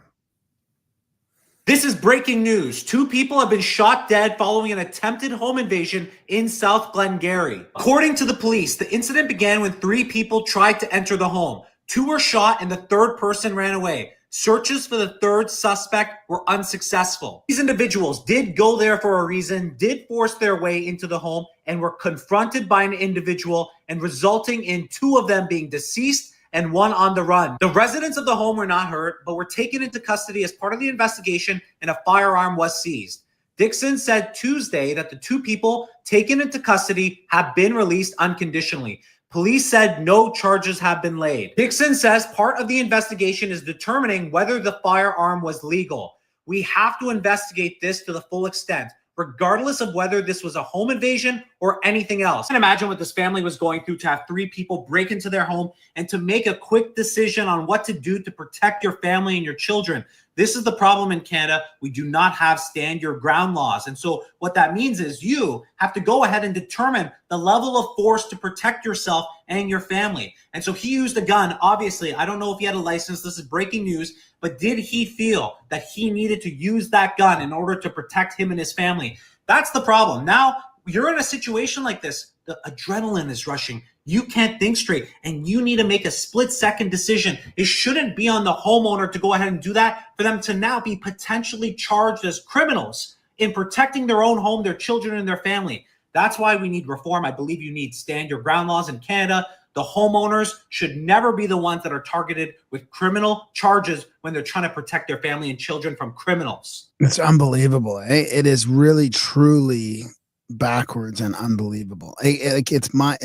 This is breaking news. 2 people have been shot dead following an attempted home invasion in South Glengarry. According to the police, the incident began when 3 people tried to enter the home. 2 were shot and the 3rd person ran away. Searches for the 3rd suspect were unsuccessful. These individuals did go there for a reason, did force their way into the home, and were confronted by an individual, and resulting in 2 of them being deceased and 1 on the run. The residents of the home were not hurt, but were taken into custody as part of the investigation, and a firearm was seized. Dixon said Tuesday that the 2 people taken into custody have been released unconditionally. Police said no charges have been laid. Dixon says part of the investigation is determining whether the firearm was legal. We have to investigate this to the full extent, regardless of whether this was a home invasion or anything else. I can imagine what this family was going through to have 3 people break into their home and to make a quick decision on what to do to protect your family and your children. This is the problem in Canada. We do not have stand your ground laws. And so what that means is you have to go ahead and determine the level of force to protect yourself and your family. And so he used a gun. Obviously, I don't know if he had a license. This is breaking news. But did he feel that he needed to use that gun in order to protect him and his family? That's the problem. Now you're in a situation like this. The adrenaline is rushing. You can't think straight, and you need to make a split-second decision. It shouldn't be on the homeowner to go ahead and do that, for them to now be potentially charged as criminals in protecting their own home, their children, and their family. That's why we need reform. I believe you need stand your ground laws in Canada. The homeowners should never be the ones that are targeted with criminal charges when they're trying to protect their family and children from criminals. It's unbelievable. It is really, truly backwards and unbelievable. It's well,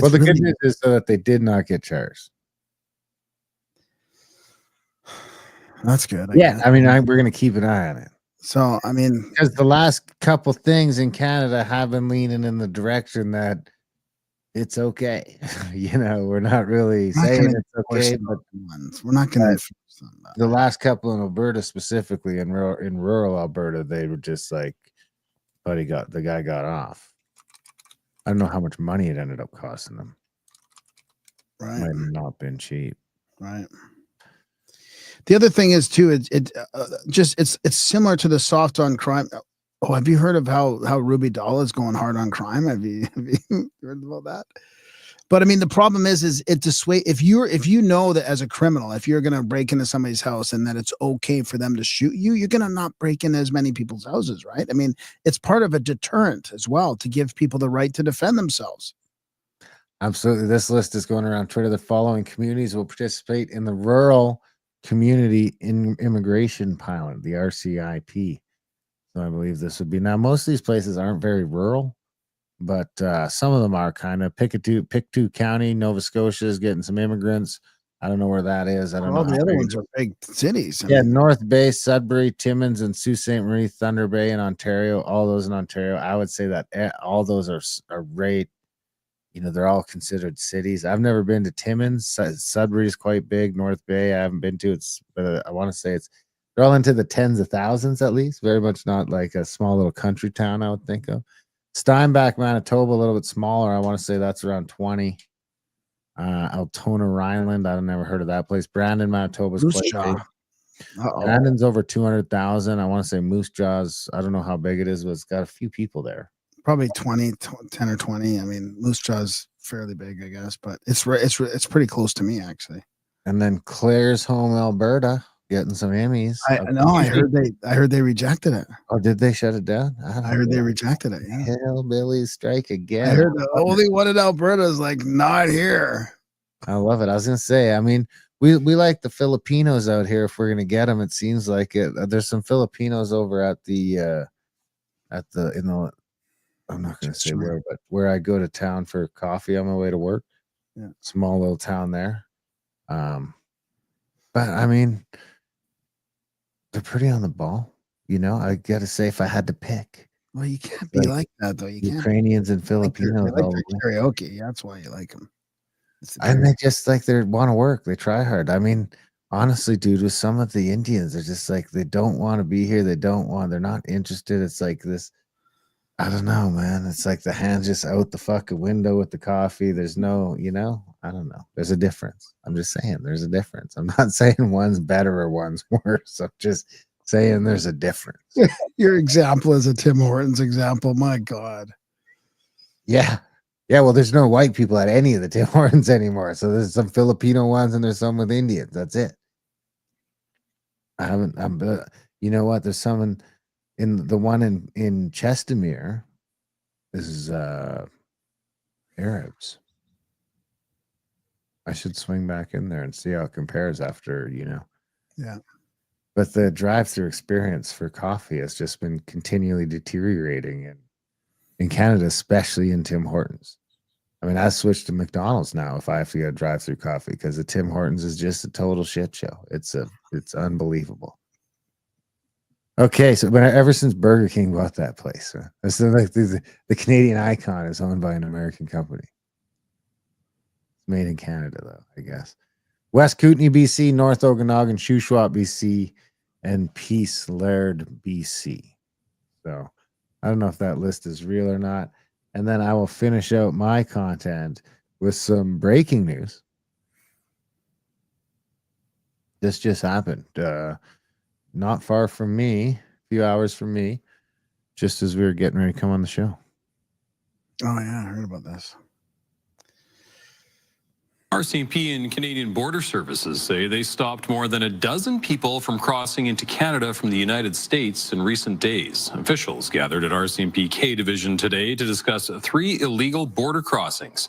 the really, good news is that they did not get charged. That's good. I mean, we're going to keep an eye on it. So, I mean, because the last couple things in Canada have been leaning in the direction that it's okay. We're not really saying it's okay, but we're not going to. The last couple in Alberta, specifically in rural Alberta, they were just like, the guy got off. I don't know how much money it ended up costing them. Right, might have not been cheap. Right. The other thing is too, it's similar to the soft on crime. Oh, have you heard of how Ruby Dahl is going hard on crime? Have you heard about that? But I mean, the problem is it dissuade if you know that as a criminal, if you're gonna break into somebody's house and that it's okay for them to shoot you, you're gonna not break into as many people's houses, right? I mean, it's part of a deterrent as well to give people the right to defend themselves. Absolutely. This list is going around Twitter. The following communities will participate in the Rural Community Immigration Pilot, the RCIP. So I believe this would be, now most of these places aren't very rural, but some of them are kind of. Pictou County, Nova Scotia is getting some immigrants. I don't know where that is. I don't know. All the other ones are big cities. North Bay, Sudbury, Timmins, and Sault Ste. Marie, Thunder Bay in Ontario. All those in Ontario. I would say that all those are right. They're all considered cities. I've never been to Timmins. Sudbury is quite big. North Bay, I haven't been to. But I want to say they're all into the tens of thousands at least. Very much not like a small little country town I would think of. Steinbach, Manitoba, a little bit smaller. I want to say that's around 20. Altona, Rhineland. I've never heard of that place. Brandon, Manitoba is quite big. Brandon's over 200,000. I want to say Moose Jaws. I don't know how big it is, but it's got a few people there. Probably 10 or 20. I mean, Moose Jaw's fairly big, I guess, but it's pretty close to me actually. And then Claire's home, Alberta, getting some Emmys. I know. I heard they rejected it. Oh, did they shut it down? I heard they rejected it. Yeah. Hillbillies strike again. I heard the only one in Alberta is like not here. I love it. I was gonna say. I mean, we like the Filipinos out here. If we're gonna get them, it seems like it. There's some Filipinos over at the I'm not going to say where, but where I go to town for coffee on my way to work. Yeah. Small little town there. But I mean, they're pretty on the ball. I got to say, if I had to pick. Well, you can't be like that, though. You can't. Ukrainians and Filipinos. They like karaoke. That's why you like them. And they just like they want to work. They try hard. I mean, honestly, dude, with some of the Indians, they're just like, they don't want to be here. They're not interested. It's like this. I don't know, man. It's like the hand's just out the fucking window with the coffee. There's no, I don't know. There's a difference. I'm just saying there's a difference. I'm not saying one's better or one's worse. I'm just saying there's a difference. Your example is a Tim Hortons example. My God. Yeah. Yeah. Well, there's no white people at any of the Tim Hortons anymore. So there's some Filipino ones and there's some with Indians. That's it. You know what? There's some in the one in Chestermere is Arabs. I should swing back in there and see how it compares after, Yeah. But the drive-through experience for coffee has just been continually deteriorating in Canada, especially in Tim Hortons. I mean, I switched to McDonald's now if I have to get a drive-through coffee because the Tim Hortons is just a total shit show. It's unbelievable. Okay, so but ever since Burger King bought that place, it's like the Canadian icon is owned by an American company. It's made in Canada, though, I guess. West Kootenay, BC, North Okanagan, Shuswap, BC, and Peace Laird, BC. So I don't know if that list is real or not. And then I will finish out my content with some breaking news. This just happened. Not far from me, a few hours from me, just as we were getting ready to come on the show. Oh, yeah, I heard about this. RCMP and Canadian Border Services say they stopped more than a dozen people from crossing into Canada from the United States in recent days. Officials gathered at RCMP K Division today to discuss 3 illegal border crossings.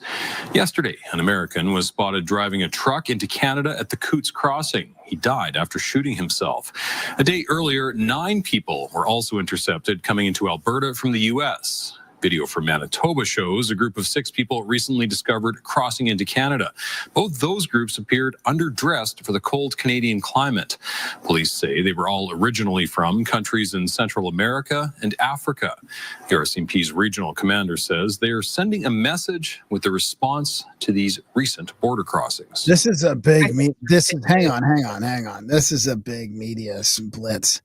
Yesterday, an American was spotted driving a truck into Canada at the Coots Crossing. He died after shooting himself. A day earlier, 9 people were also intercepted coming into Alberta from the U.S. Video from Manitoba shows a group of 6 people recently discovered crossing into Canada. Both those groups appeared underdressed for the cold Canadian climate. Police say they were all originally from countries in Central America and Africa. The RCMP's regional commander says they are sending a message with the response to these recent border crossings. This is a big hang on. This is a big media blitz.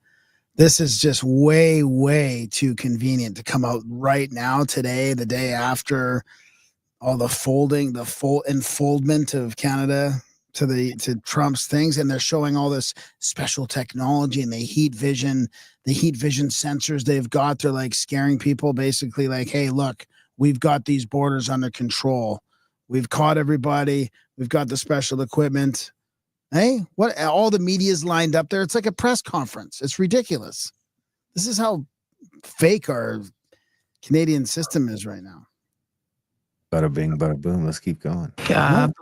This is just way, way too convenient to come out right now, today, the day after all the enfoldment of Canada to Trump's things, and they're showing all this special technology and the heat vision sensors they've got. They're like scaring people, basically like, hey, look, we've got these borders under control. We've caught everybody. We've got the special equipment. Hey, what? All the media's lined up there. It's like a press conference. It's ridiculous. This is how fake our Canadian system is right now. Bada bing, bada boom. Let's keep going.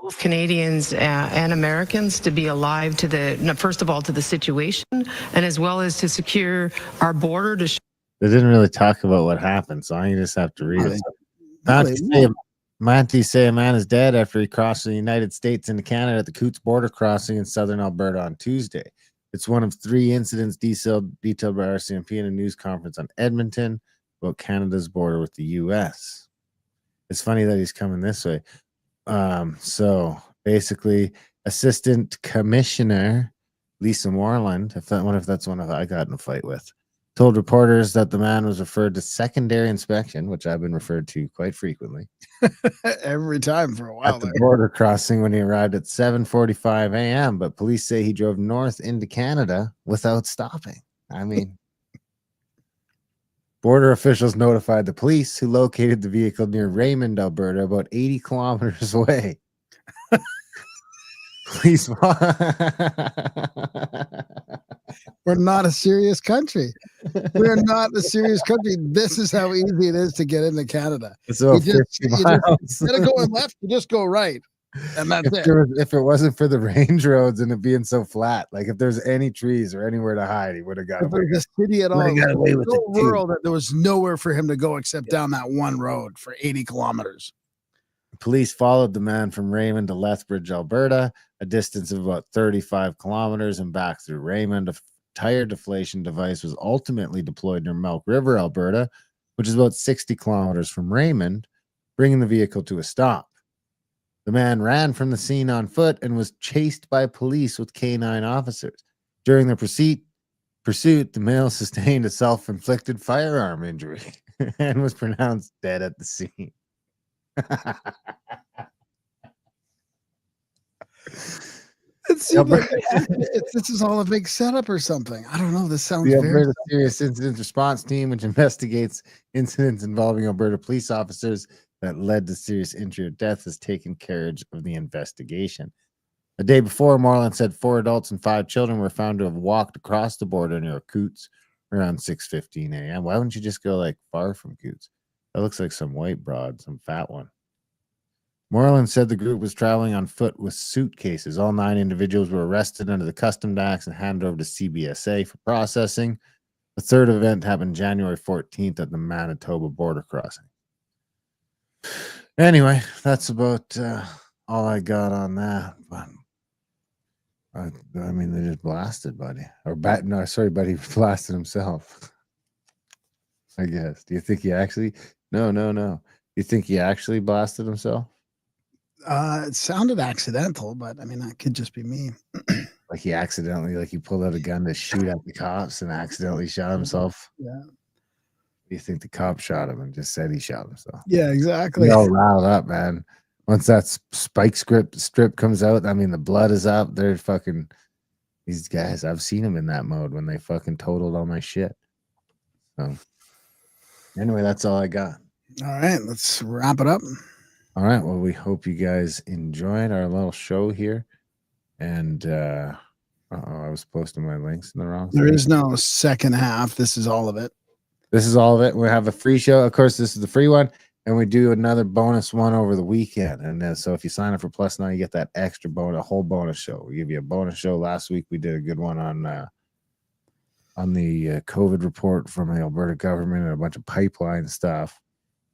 Both Canadians and Americans to be alive to first of all, to the situation, and as well as to secure our border. They didn't really talk about what happened, so I just have to read it. Monty say a man is dead after he crossed the United States into Canada at the Coots border crossing in southern Alberta on Tuesday. It's one of 3 incidents detailed by RCMP in a news conference on Edmonton about Canada's border with the U.S. It's funny that he's coming this way. So basically, Assistant Commissioner Lisa Moreland, I wonder if that's one I got in a fight with, told reporters that the man was referred to secondary inspection, which I've been referred to quite frequently. Every time for a while. At the border crossing when he arrived at 7:45 a.m., but police say he drove north into Canada without stopping. I mean, border officials notified the police, who located the vehicle near Raymond, Alberta, about 80 kilometers away. Police. We're not a serious country. We're not a serious country. This is how easy it is to get into Canada. So instead of going left, you just go right. And that's if it wasn't for the range roads and it being so flat, like if there's any trees or anywhere to hide, he would have got away. If there's a city at all, there was nowhere for him to go except down that one road for 80 kilometers. Police followed the man from Raymond to Lethbridge, Alberta, a distance of about 35 kilometers, and back through Raymond. A tire deflation device was ultimately deployed near Milk River, Alberta, which is about 60 kilometers from Raymond, bringing the vehicle to a stop. The man ran from the scene on foot and was chased by police with canine officers. During the pursuit, the male sustained a self-inflicted firearm injury and was pronounced dead at the scene. This is all a big setup or something. I don't know. This sounds the very Alberta Serious Incident Response Team, which investigates incidents involving Alberta police officers that led to serious injury or death, has taken carriage of the investigation. The day before, Moreland said 4 adults and 5 children were found to have walked across the border near Coots around 6:15 a.m. Why wouldn't you just go like far from Coots? That looks like some white broad, some fat one. Moreland said the group was traveling on foot with suitcases. All 9 individuals were arrested under the Customs Acts and handed over to CBSA for processing. The third event happened January 14th at the Manitoba border crossing. Anyway, that's about all I got on that. But I mean, they just blasted Buddy. No, sorry, Buddy blasted himself. I guess. Do you think he actually? No. You think he actually blasted himself? It sounded accidental, but I mean, that could just be me. Like he pulled out a gun to shoot at the cops and accidentally shot himself. Yeah. You think the cop shot him and just said he shot himself? Yeah, exactly. They're all riled up, man. Once that spike strip comes out, I mean, the blood is up. They're fucking these guys. I've seen them in that mode when they fucking totaled all my shit. So anyway, that's all I got. All right, let's wrap it up. All right. Well, we hope you guys enjoyed our little show here. And I was posting my links in the wrong. There is no second half. This is all of it. This is all of it. We have a free show. Of course, this is the free one. And we do another bonus one over the weekend. And then, so if you sign up for Plus Now, you get that extra bonus, a whole bonus show. We give you a bonus show. Last week, we did a good one on the COVID report from the Alberta government and a bunch of pipeline stuff.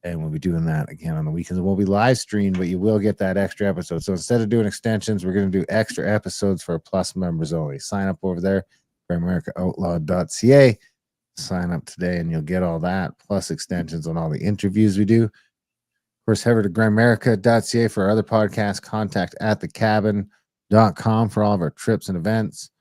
And we'll be doing that again on the weekends. It won't be live streamed, but you will get that extra episode. So instead of doing extensions, we're going to do extra episodes for Plus members only. Sign up over there for AmericaOutlawed.ca. Sign up today and you'll get all that, plus extensions on all the interviews we do. Of course, head over to Grimerica.ca for our other podcasts. Contact atthecabin.com for all of our trips and events.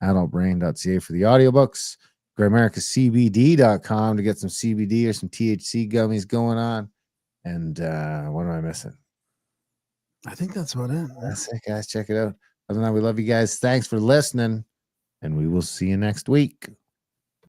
Adultbrain.ca for the audiobooks. GrimericaCBD.com to get some CBD or some THC gummies going on. And what am I missing? I think that's about it. That's it, guys. Check it out. Other than that, we love you guys. Thanks for listening, and we will see you next week.